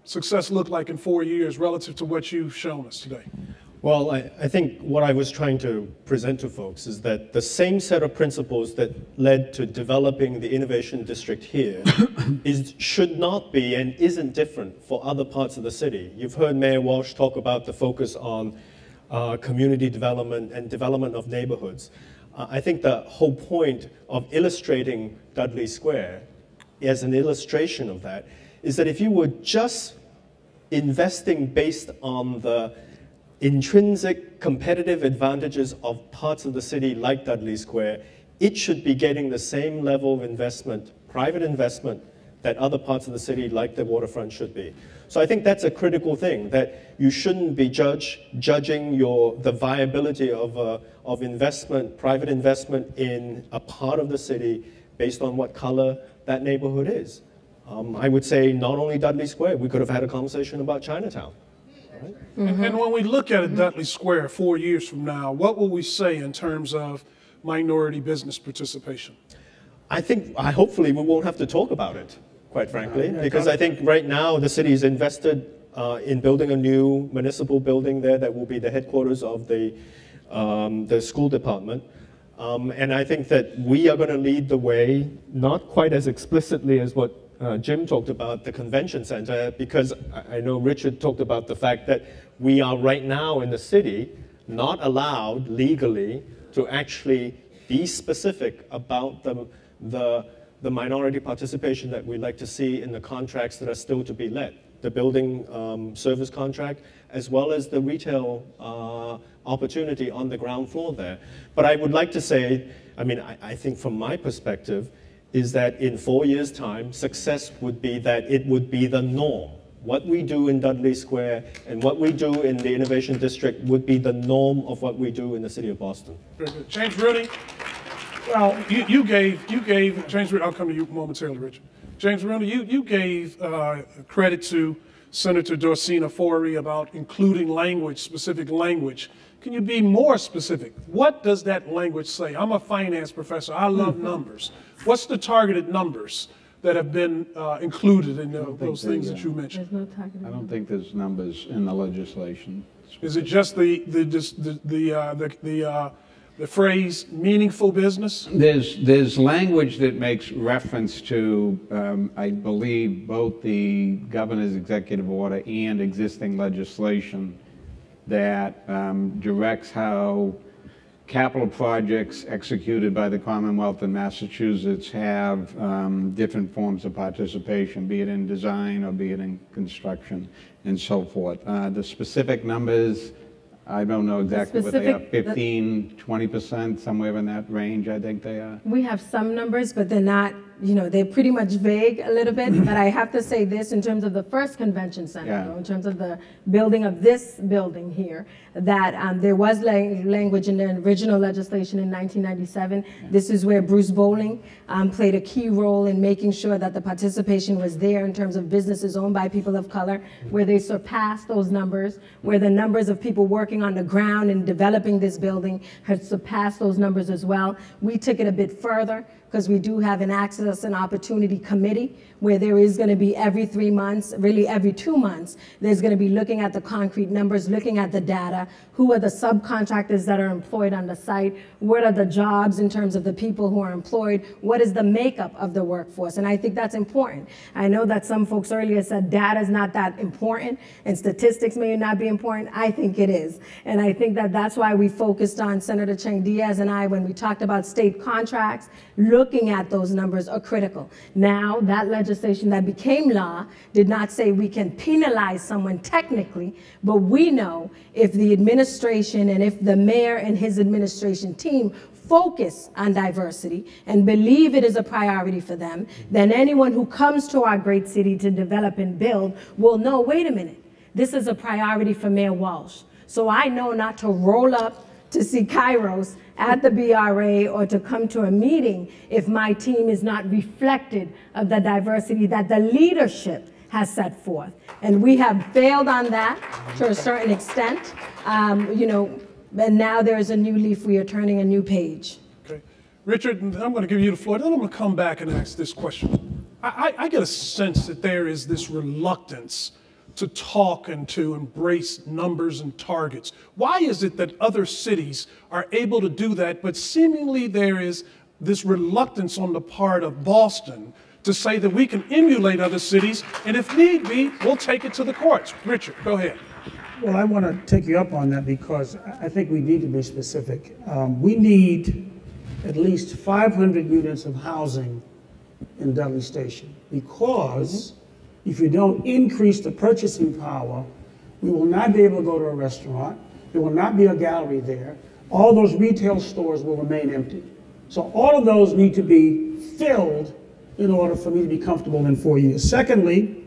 success look like in 4 years relative to what you've shown us today? Well, I think what I was trying to present to folks is that the same set of principles that led to developing the Innovation District here should not be and isn't different for other parts of the city. You've heard Mayor Walsh talk about the focus on community development and development of neighborhoods. I think the whole point of illustrating Dudley Square as an illustration of that is that if you were just investing based on the intrinsic competitive advantages of parts of the city like Dudley Square, it should be getting the same level of investment, private investment, that other parts of the city like the waterfront should be. So I think that's a critical thing, that you shouldn't be judging the viability of investment, private investment in a part of the city based on what color that neighborhood is. I would say not only Dudley Square, we could have had a conversation about Chinatown. Right? Mm-hmm. And when we look at Dudley Square 4 years from now, what will we say in terms of minority business participation? I think, hopefully we won't have to talk about it, quite frankly, because I think right now the city is invested in building a new municipal building there that will be the headquarters of the school department. And I think that we are going to lead the way, not quite as explicitly as what Jim talked about the convention center, because I know Richard talked about the fact that we are right now in the city not allowed legally to actually be specific about the minority participation that we'd like to see in the contracts that are still to be let, the building service contract, as well as the retail opportunity on the ground floor there. But I would like to say, I mean, I think from my perspective, is that in 4 years' time, success would be that it would be the norm. What we do in Dudley Square and what we do in the Innovation District would be the norm of what we do in the city of Boston. Very good. James Rooney. Well, you gave James Rooney. I'll come to you momentarily, Richard. James Rooney, you gave credit to Senator Dorsina Forey about including language, specific language. Can you be more specific? What does that language say? I'm a finance professor. I love numbers. What's the targeted numbers that have been included in those things that you mentioned? There's no targeted I don't think there's numbers in the legislation. Is it just the phrase "meaningful business"? There's language that makes reference to, I believe, both the governor's executive order and existing legislation that directs how capital projects executed by the Commonwealth in Massachusetts have different forms of participation, be it in design or be it in construction and so forth. The specific numbers, I don't know exactly what they are, 15, 20%, somewhere in that range, I think they are. We have some numbers, but they're not, they're pretty much vague a little bit. But I have to say this in terms of the first convention center, though, in terms of the building of this building here, that there was language in the original legislation in 1997. This is where Bruce Bowling played a key role in making sure that the participation was there in terms of businesses owned by people of color, where they surpassed those numbers, where the numbers of people working on the ground and developing this building had surpassed those numbers as well. We took it a bit further, because we do have an Access and Opportunity Committee where there is going to be every 3 months, really every 2 months, there's going to be looking at the concrete numbers, looking at the data, who are the subcontractors that are employed on the site, what are the jobs in terms of the people who are employed, what is the makeup of the workforce, and I think that's important. I know that some folks earlier said data is not that important and statistics may not be important. I think it is, and I think that that's why we focused on, Senator Chang Diaz and I, when we talked about state contracts, looking at those numbers are critical. Now, that legislation that became law did not say we can penalize someone technically, but we know if the administration and if the mayor and his administration team focus on diversity and believe it is a priority for them, then anyone who comes to our great city to develop and build will know, wait a minute, this is a priority for Mayor Walsh. So I know not to roll up to see Kairos at the BRA or to come to a meeting if my team is not reflected of the diversity that the leadership has set forth. And we have failed on that to a certain extent, and now there is a new leaf, we are turning a new page. Okay. Richard, I'm going to give you the floor, then I'm going to come back and ask this question. I get a sense that there is this reluctance to talk and to embrace numbers and targets. Why is it that other cities are able to do that, but seemingly there is this reluctance on the part of Boston to say that we can emulate other cities, and if need be, we'll take it to the courts? Richard, go ahead. Well, I want to take you up on that because I think we need to be specific. We need at least 500 units of housing in Dudley Station because if you don't increase the purchasing power, we will not be able to go to a restaurant. There will not be a gallery there. All those retail stores will remain empty. So all of those need to be filled in order for me to be comfortable in 4 years. Secondly,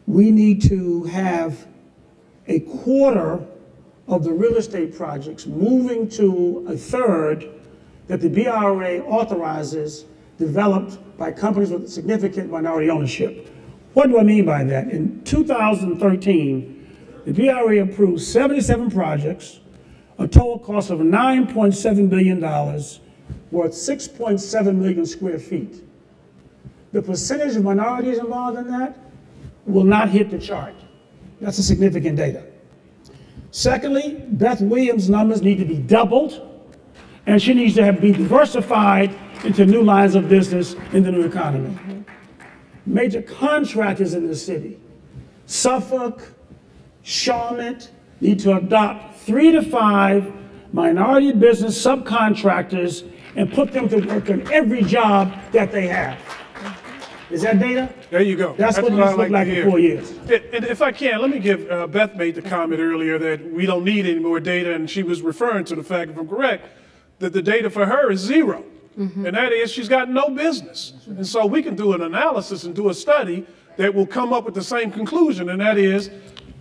we need to have a quarter of the real estate projects moving to a third that the BRA authorizes developed by companies with significant minority ownership. What do I mean by that? In 2013, the BRA approved 77 projects, a total cost of $9.7 billion, worth 6.7 million square feet. The percentage of minorities involved in that will not hit the chart. That's a significant data. Secondly, Beth Williams' numbers need to be doubled, and she needs to be diversified into new lines of business in the new economy. major contractors in the city, Suffolk, Charlotte, need to adopt 3 to 5 minority business subcontractors and put them to work on every job that they have. Is that data? There you go. That's what it I looked like to in hear. 4 years. And if I can, let me give, Beth made the comment earlier that we don't need any more data, and she was referring to the fact, if I'm correct, that the data for her is 0. And that is she's got no business. And so we can do an analysis and do a study that will come up with the same conclusion, and that is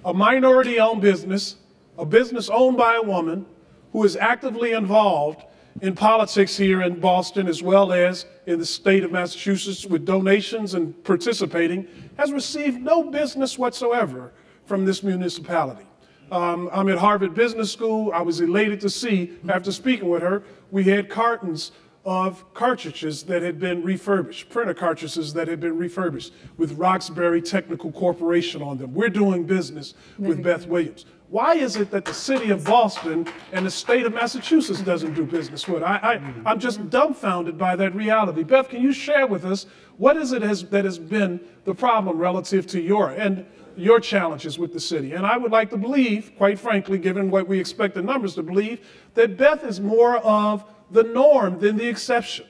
a minority-owned business, a business owned by a woman who is actively involved in politics here in Boston as well as in the state of Massachusetts with donations and participating, has received no business whatsoever from this municipality. I'm at Harvard Business School. I was elated to see, after speaking with her, we had cartons of cartridges that had been refurbished, printer cartridges that had been refurbished with Roxbury Technical Corporation on them. We're doing business with Beth Williams. Why is it that the city of Boston and the state of Massachusetts doesn't do business with? I'm just dumbfounded by that reality. Beth, can you share with us what is it that has been the problem relative to your challenges with the city? And I would like to believe, quite frankly, given what we expect the numbers to believe, that Beth is more of the norm than the exception.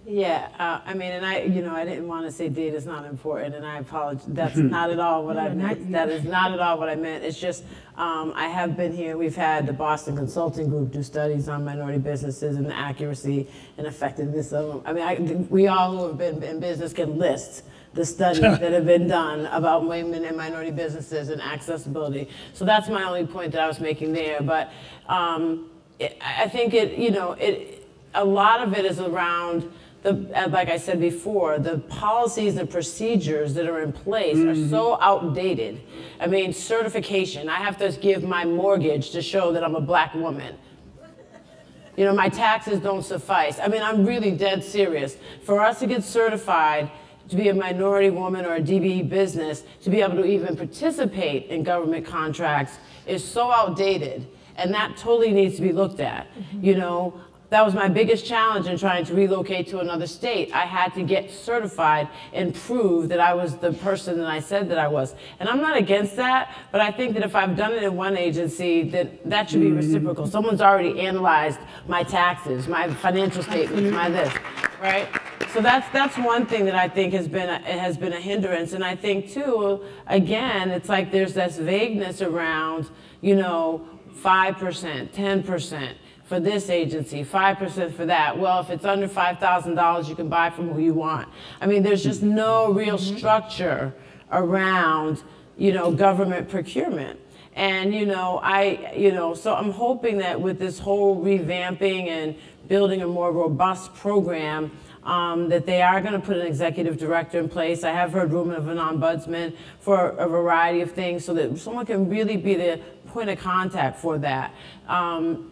Yeah, I mean, and I didn't want to say data is not important, and I apologize. That's not at all what I meant. That is not at all what I meant. It's just I have been here. We've had the Boston Consulting Group do studies on minority businesses and the accuracy and effectiveness of them. I mean, we all who have been in business can list the studies that have been done about women and minority businesses and accessibility. So that's my only point that I was making there. But I think a lot of it is around like I said before, the policies and procedures that are in place are so outdated. I mean, certification. I have to give my mortgage to show that I'm a black woman. You know, my taxes don't suffice. I mean, I'm really dead serious. For us to get certified to be a minority woman or a DBE business, to be able to even participate in government contracts is so outdated. And that totally needs to be looked at, you know. That was my biggest challenge in trying to relocate to another state. I had to get certified and prove that I was the person that I said that I was. And I'm not against that, but I think that if I've done it in one agency, that should be reciprocal. Someone's already analyzed my taxes, my financial statements, my this, right? So that's one thing that I think has been a hindrance. And I think too, again, it's like there's this vagueness around, you know, 5%, 10%. For this agency, 5% for that. Well, if it's under $5,000, you can buy from who you want. I mean, there's just no real structure around, you know, government procurement. And, so I'm hoping that with this whole revamping and building a more robust program, that they are going to put an executive director in place. I have heard rumor of an ombudsman for a variety of things so that someone can really be the point of contact for that.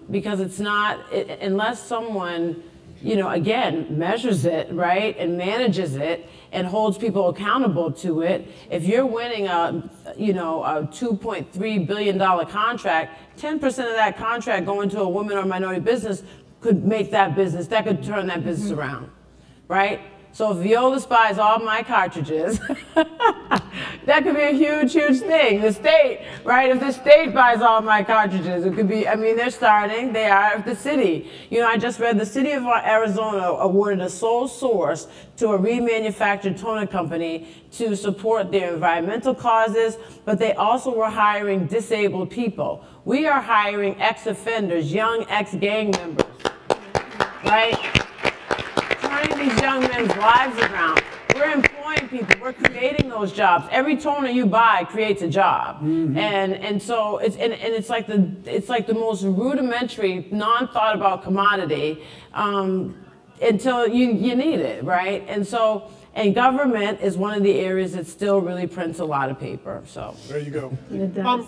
Because it's not, unless someone, you know, again, measures it, right, and manages it and holds people accountable to it, if you're winning a $2.3 billion contract, 10% of that contract going to a woman or minority business could make that business, that could turn that business around, right? So if Veolis buys all my cartridges, that could be a huge, huge thing. The state, right? If the state buys all my cartridges, it could be, I mean, they are the city. You know, I just read the city of Arizona awarded a sole source to a remanufactured toner company to support their environmental causes, but they also were hiring disabled people. We are hiring ex-offenders, young ex-gang members, right? Turning these young men's lives around. We're employing people. We're creating those jobs. Every toner you buy creates a job, and so it's like the most rudimentary, non-thought about commodity until you need it, right? And government is one of the areas that still really prints a lot of paper. So there you go.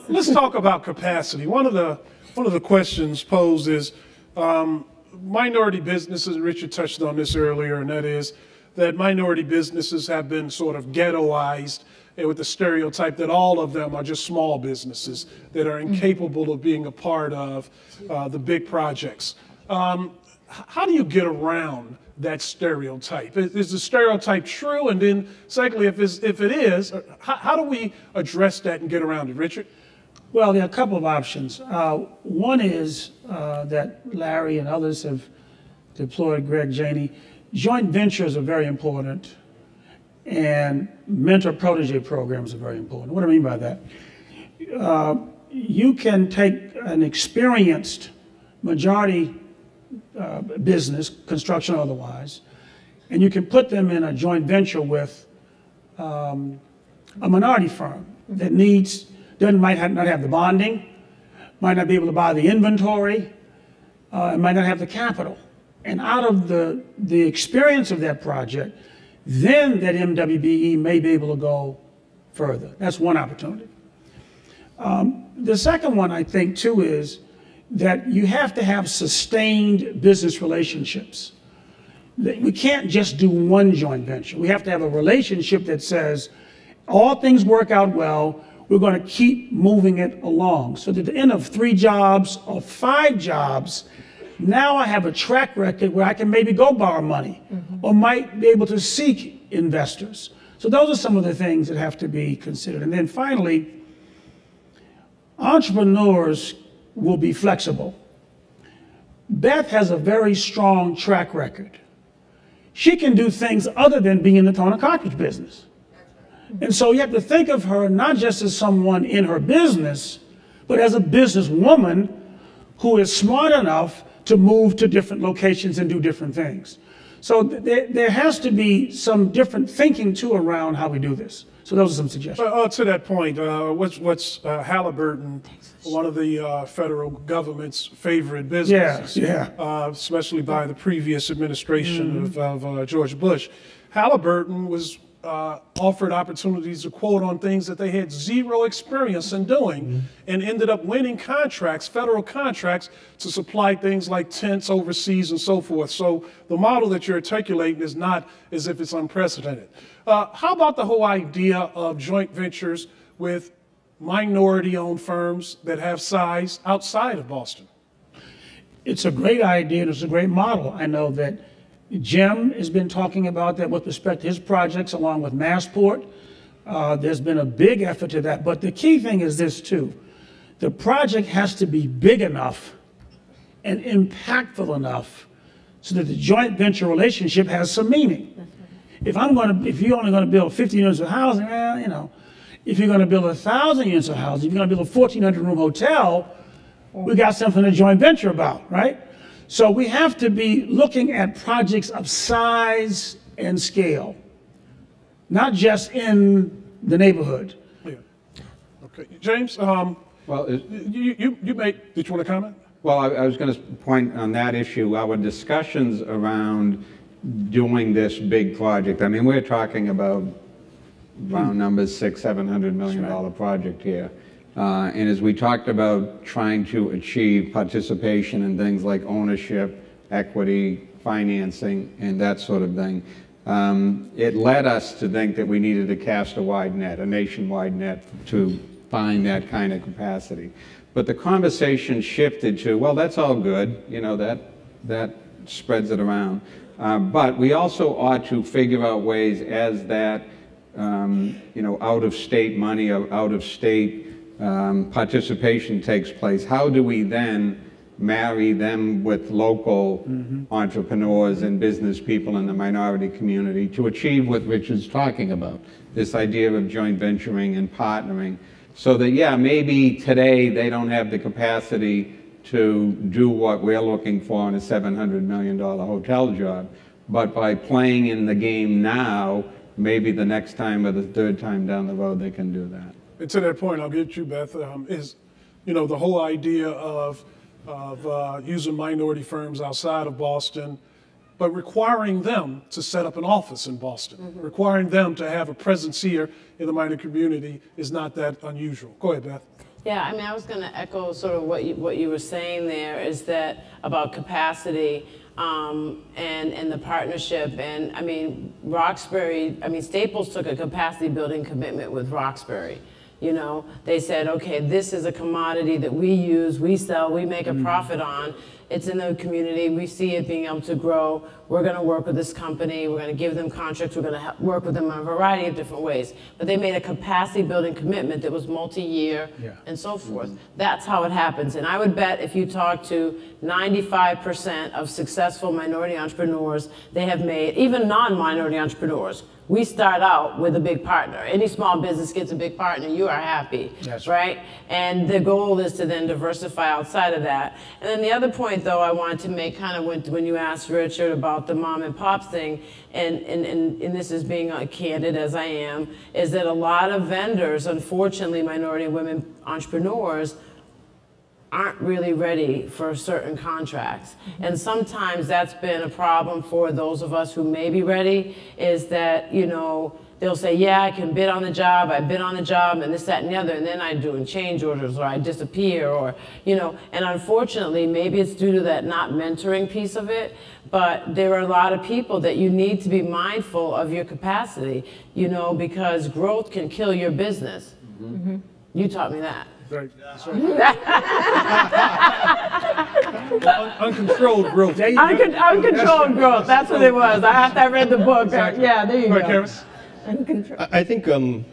Let's talk about capacity. One of the questions posed is. Minority businesses, Richard touched on this earlier, and that is that minority businesses have been sort of ghettoized with the stereotype that all of them are just small businesses that are incapable of being a part of the big projects. How do you get around that stereotype? Is the stereotype true? And then secondly, if it is, how do we address that and get around it, Richard? Well, there are a couple of options. One is that Larry and others have deployed, Greg Janey. Joint ventures are very important, and mentor-protege programs are very important. What do I mean by that? You can take an experienced majority business, construction or otherwise, and you can put them in a joint venture with a minority firm that might not have the bonding, might not be able to buy the inventory, and might not have the capital. And out of the experience of that project, then that MWBE may be able to go further. That's one opportunity. The second one, I think, too, is that you have to have sustained business relationships. We can't just do one joint venture. We have to have a relationship that says, all things work out well, we're going to keep moving it along. So that at the end of 3 jobs or 5 jobs, now I have a track record where I can maybe go borrow money or might be able to seek investors. So those are some of the things that have to be considered. And then finally, entrepreneurs will be flexible. Beth has a very strong track record. She can do things other than being in the tone and cartridge business. And so you have to think of her not just as someone in her business, but as a businesswoman who is smart enough to move to different locations and do different things. So there has to be some different thinking too around how we do this. So those are some suggestions. To that point, what's Halliburton, one of the federal government's favorite businesses, especially by the previous administration of George Bush. Halliburton was offered opportunities to quote on things that they had zero experience in doing and ended up winning contracts, federal contracts, to supply things like tents overseas and so forth. So the model that you're articulating is not as if it's unprecedented. How about the whole idea of joint ventures with minority-owned firms that have size outside of Boston? It's a great idea and it's a great model. I know that Jim has been talking about that with respect to his projects along with Massport. There's been a big effort to that. But the key thing is this too. The project has to be big enough and impactful enough so that the joint venture relationship has some meaning. If you're only going to build 50 units of housing, well, you know, if you're going to build 1,000 units of housing, if you're going to build a 1,400-room hotel, we got something to joint venture about, right? So we have to be looking at projects of size and scale, not just in the neighborhood. Yeah. Okay, James. Well, did you want to comment? Well, I was going to point on that issue. Our discussions around doing this big project. I mean, we're talking about round numbers, $600–700 million project here. And as we talked about trying to achieve participation in things like ownership, equity, financing, and that sort of thing, it led us to think that we needed to cast a wide net, a nationwide net, to find that kind of capacity. But the conversation shifted to, well, that's all good, you know, that spreads it around. But we also ought to figure out ways as that, you know, out-of-state money or out-of-state participation takes place, how do we then marry them with local entrepreneurs and business people in the minority community to achieve what Richard's talking about, this idea of joint venturing and partnering, so that, yeah, maybe today they don't have the capacity to do what we're looking for in a $700 million hotel job, but by playing in the game now, maybe the next time or the third time down the road they can do that. And to that point, I'll get you, Beth, is, you know, the whole idea of using minority firms outside of Boston, but requiring them to set up an office in Boston, requiring them to have a presence here in the minority community is not that unusual. Go ahead, Beth. Yeah, I mean, I was going to echo sort of what you were saying there, is that about capacity and the partnership. And I mean, Roxbury, I mean, Staples took a capacity building commitment with Roxbury. You know, they said, okay, this is a commodity that we use, we sell, we make a profit on. It's in the community. We see it being able to grow. We're going to work with this company. We're going to give them contracts. We're going to work with them in a variety of different ways. But they made a capacity building commitment that was multi-year and so forth. That's how it happens. And I would bet if you talk to 95% of successful minority entrepreneurs, they have made, even non-minority entrepreneurs, we start out with a big partner. Any small business gets a big partner, you are happy, right? And the goal is to then diversify outside of that. And then the other point, though, I wanted to make kind of when you asked Richard about the mom and pops thing, and this is being candid as I am, is that a lot of vendors, unfortunately, minority and women entrepreneurs, aren't really ready for certain contracts. And sometimes that's been a problem for those of us who may be ready, is that, you know, they'll say, yeah, I can bid on the job, I bid on the job, and this, that, and the other, and then I do change orders, or I disappear, or, you know, and unfortunately, maybe it's due to that not mentoring piece of it, but there are a lot of people that you need to be mindful of your capacity, you know, because growth can kill your business. You taught me that. Right. Uncontrolled growth. Uncontrolled growth. That's what it was. I read the book. Exactly. Yeah, there you go. I think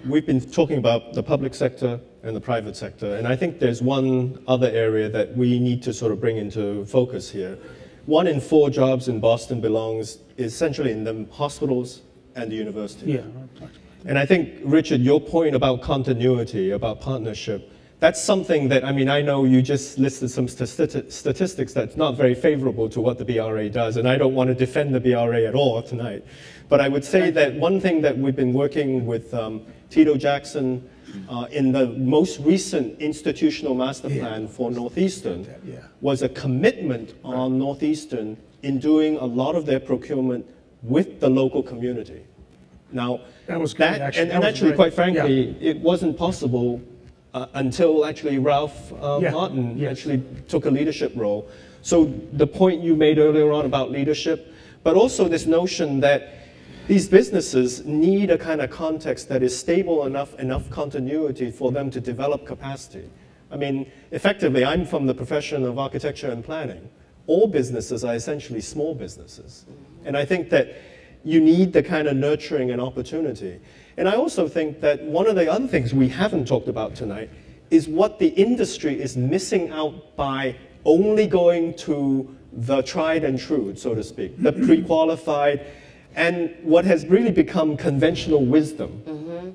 we've been talking about the public sector and the private sector, and I think there's one other area that we need to sort of bring into focus here. 1 in 4 jobs in Boston belongs essentially in the hospitals and the university. Yeah. And I think, Richard, your point about continuity, about partnership, that's something that, I mean, I know you just listed some statistics that's not very favorable to what the BRA does, and I don't want to defend the BRA at all tonight. But I would say that one thing that we've been working with Tito Jackson in the most recent institutional master plan for Northeastern was a commitment on Northeastern in doing a lot of their procurement with the local community. Now, that was great, actually. And actually, quite frankly, it wasn't possible until actually Ralph Martin actually took a leadership role. So the point you made earlier on about leadership, but also this notion that these businesses need a kind of context that is stable enough continuity for them to develop capacity. I mean, effectively, I'm from the profession of architecture and planning. All businesses are essentially small businesses. And I think that you need the kind of nurturing and opportunity. And I also think that one of the other things we haven't talked about tonight is what the industry is missing out by only going to the tried and true, so to speak, the pre-qualified, and what has really become conventional wisdom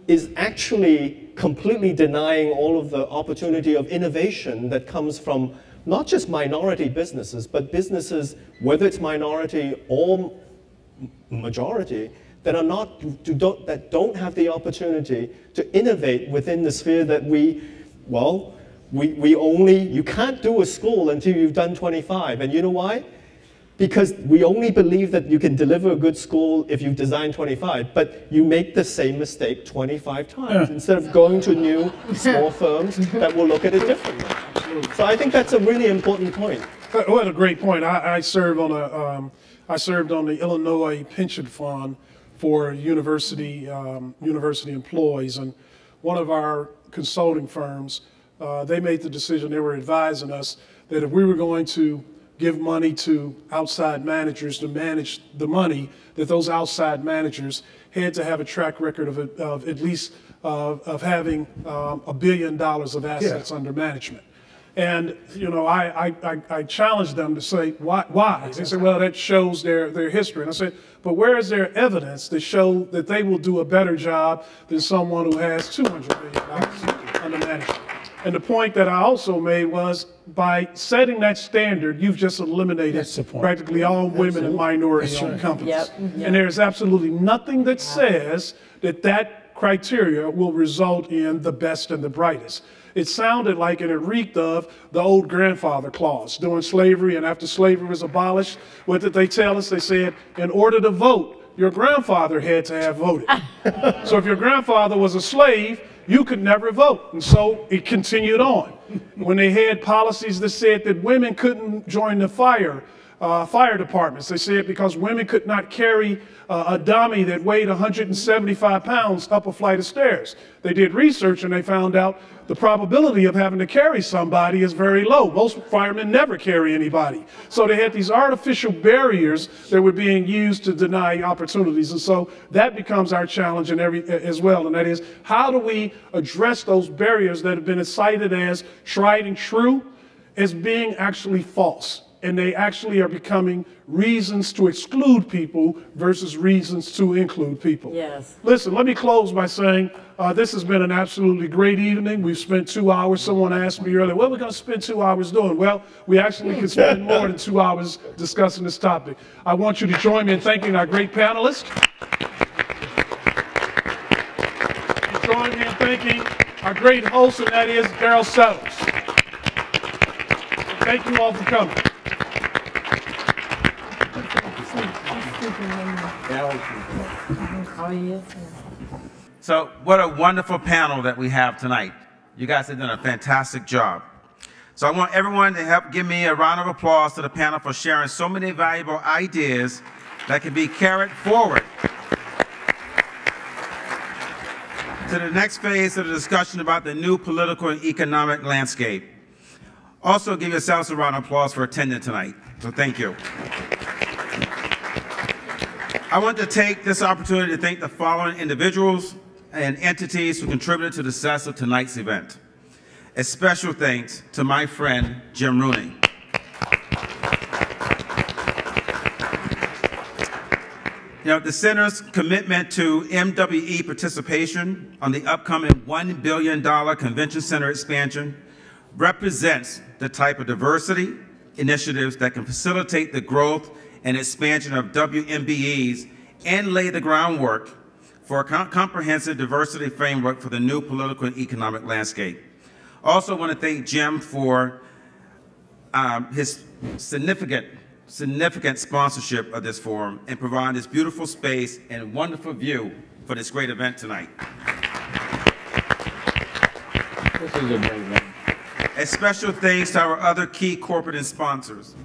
is actually completely denying all of the opportunity of innovation that comes from not just minority businesses, but businesses, whether it's minority or majority, that are not, that don't have the opportunity to innovate within the sphere that we only, you can't do a school until you've done 25. And you know why? Because we only believe that you can deliver a good school if you've designed 25, but you make the same mistake 25 times instead of going to new small firms that will look at it differently. So I think that's a really important point. What a great point. I served on the Illinois Pension Fund for university employees, and one of our consulting firms, they made the decision, they were advising us that if we were going to give money to outside managers to manage the money, that those outside managers had to have a track record of at least of having $1 billion of assets under management. And you know, I challenged them to say, why? They said, well, that shows their history. And I said, but where is there evidence to show that they will do a better job than someone who has $200 billion under management? And the point that I also made was, by setting that standard, you've just eliminated practically all women and minority-owned companies. And there's absolutely nothing that says that that criteria will result in the best and the brightest. It sounded like, and it reeked of, the old grandfather clause during slavery, and after slavery was abolished, what did they tell us? They said, in order to vote, your grandfather had to have voted. So if your grandfather was a slave, you could never vote. And so it continued on. When they had policies that said that women couldn't join the fire fire departments. They said because women could not carry a dummy that weighed 175 pounds up a flight of stairs. They did research and they found out the probability of having to carry somebody is very low. Most firemen never carry anybody. So they had these artificial barriers that were being used to deny opportunities. And so that becomes our challenge as well. And that is, how do we address those barriers that have been cited as tried and true as being actually false? And they actually are becoming reasons to exclude people versus reasons to include people. Yes. Listen, let me close by saying this has been an absolutely great evening. We've spent 2 hours. Someone asked me earlier, what are we going to spend 2 hours doing? Well, we actually could spend more than 2 hours discussing this topic. I want you to join me in thanking our great panelists. And join me in thanking our great host, and that is Daryl Settles. Thank you all for coming. So what a wonderful panel that we have tonight. You guys have done a fantastic job. So I want everyone to help give me a round of applause to the panel for sharing so many valuable ideas that can be carried forward to the next phase of the discussion about the new political and economic landscape. Also give yourselves a round of applause for attending tonight. So thank you. I want to take this opportunity to thank the following individuals and entities who contributed to the success of tonight's event. A special thanks to my friend, Jim Rooney. You know, the Center's commitment to MWE participation on the upcoming $1 billion Convention Center expansion represents the type of diversity initiatives that can facilitate the growth and expansion of WMBEs and lay the groundwork for a comprehensive diversity framework for the new political and economic landscape. Also want to thank Jim for his significant sponsorship of this forum and providing this beautiful space and wonderful view for this great event tonight. This is a great event. A special thanks to our other key corporate and sponsors,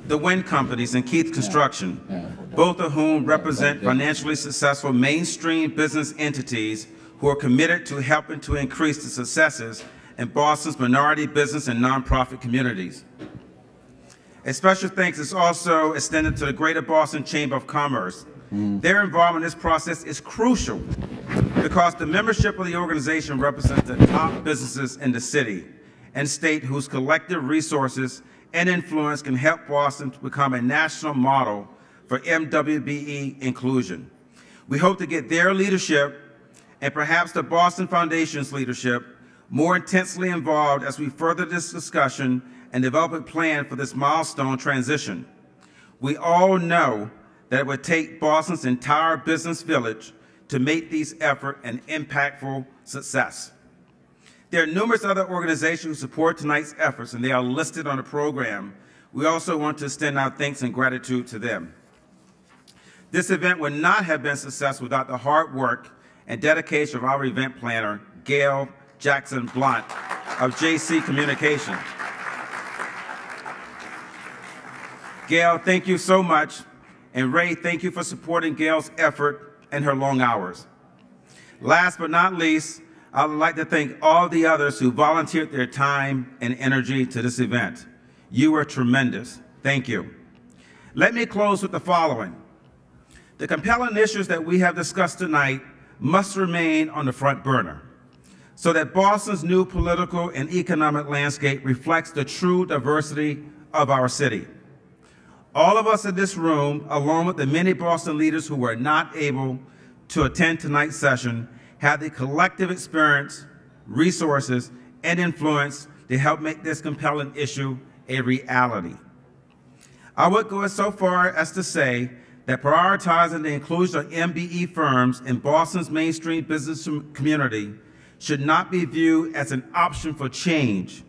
the Wind Companies and Keith Construction, both of whom represent financially successful mainstream business entities who are committed to helping to increase the successes in Boston's minority business and nonprofit communities. A special thanks is also extended to the Greater Boston Chamber of Commerce. Their involvement in this process is crucial because the membership of the organization represents the top businesses in the city and state whose collective resources and influence can help Boston to become a national model for MWBE inclusion. We hope to get their leadership and perhaps the Boston Foundation's leadership more intensely involved as we further this discussion and develop a plan for this milestone transition. We all know that it would take Boston's entire business village to make these efforts an impactful success. There are numerous other organizations who support tonight's efforts, and they are listed on the program. We also want to extend our thanks and gratitude to them. This event would not have been successful without the hard work and dedication of our event planner, Gail Jackson Blunt of JC Communications. Gail, thank you so much. And Ray, thank you for supporting Gail's effort and her long hours. Last but not least, I would like to thank all the others who volunteered their time and energy to this event. You were tremendous. Thank you. Let me close with the following. The compelling issues that we have discussed tonight must remain on the front burner so that Boston's new political and economic landscape reflects the true diversity of our city. All of us in this room, along with the many Boston leaders who were not able to attend tonight's session, have the collective experience, resources, and influence to help make this compelling issue a reality. I would go so far as to say that prioritizing the inclusion of MBE firms in Boston's mainstream business community should not be viewed as an option for change.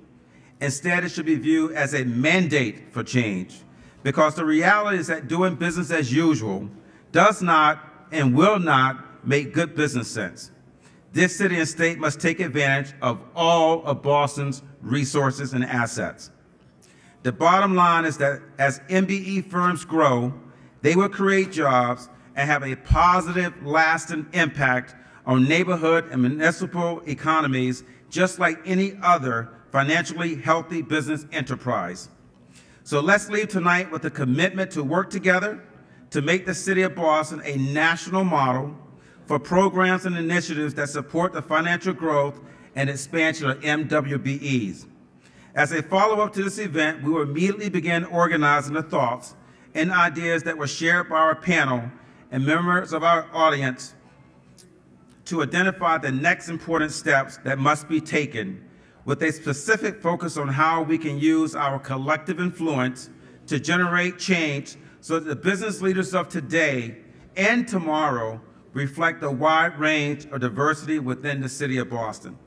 Instead, it should be viewed as a mandate for change, because the reality is that doing business as usual does not and will not make good business sense. This city and state must take advantage of all of Boston's resources and assets. The bottom line is that as MBE firms grow, they will create jobs and have a positive, lasting impact on neighborhood and municipal economies, just like any other financially healthy business enterprise. So let's leave tonight with a commitment to work together to make the City of Boston a national model for programs and initiatives that support the financial growth and expansion of MWBEs. As a follow-up to this event, we will immediately begin organizing the thoughts and ideas that were shared by our panel and members of our audience to identify the next important steps that must be taken, with a specific focus on how we can use our collective influence to generate change so that the business leaders of today and tomorrow reflect a wide range of diversity within the City of Boston.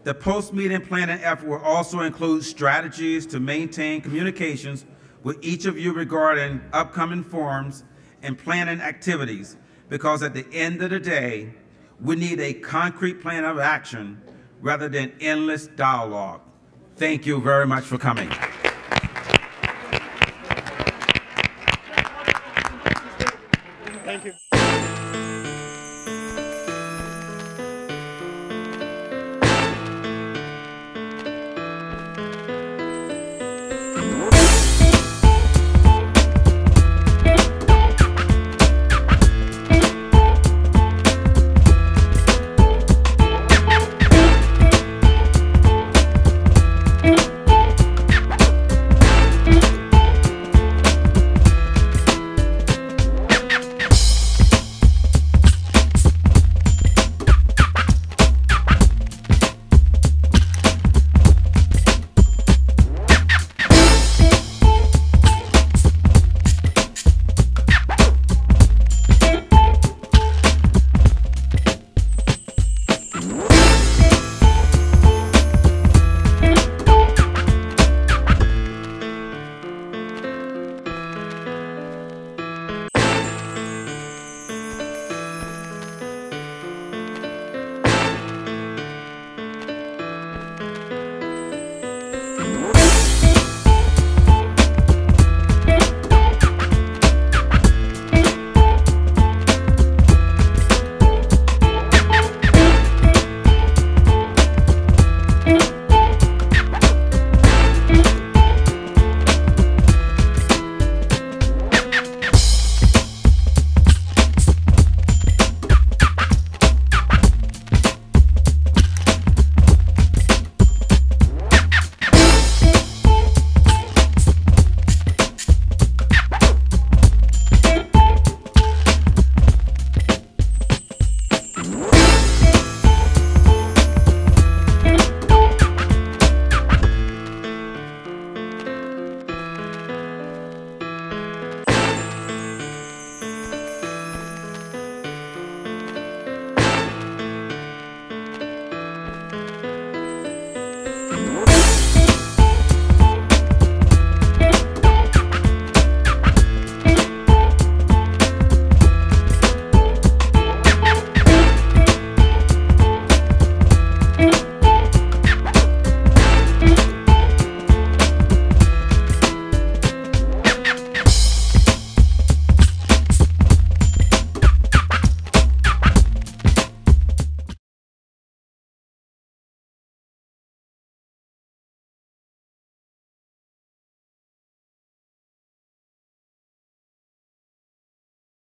The post-meeting planning effort will also include strategies to maintain communications with each of you regarding upcoming forums and planning activities, because at the end of the day, we need a concrete plan of action rather than endless dialogue. Thank you very much for coming. Thank you.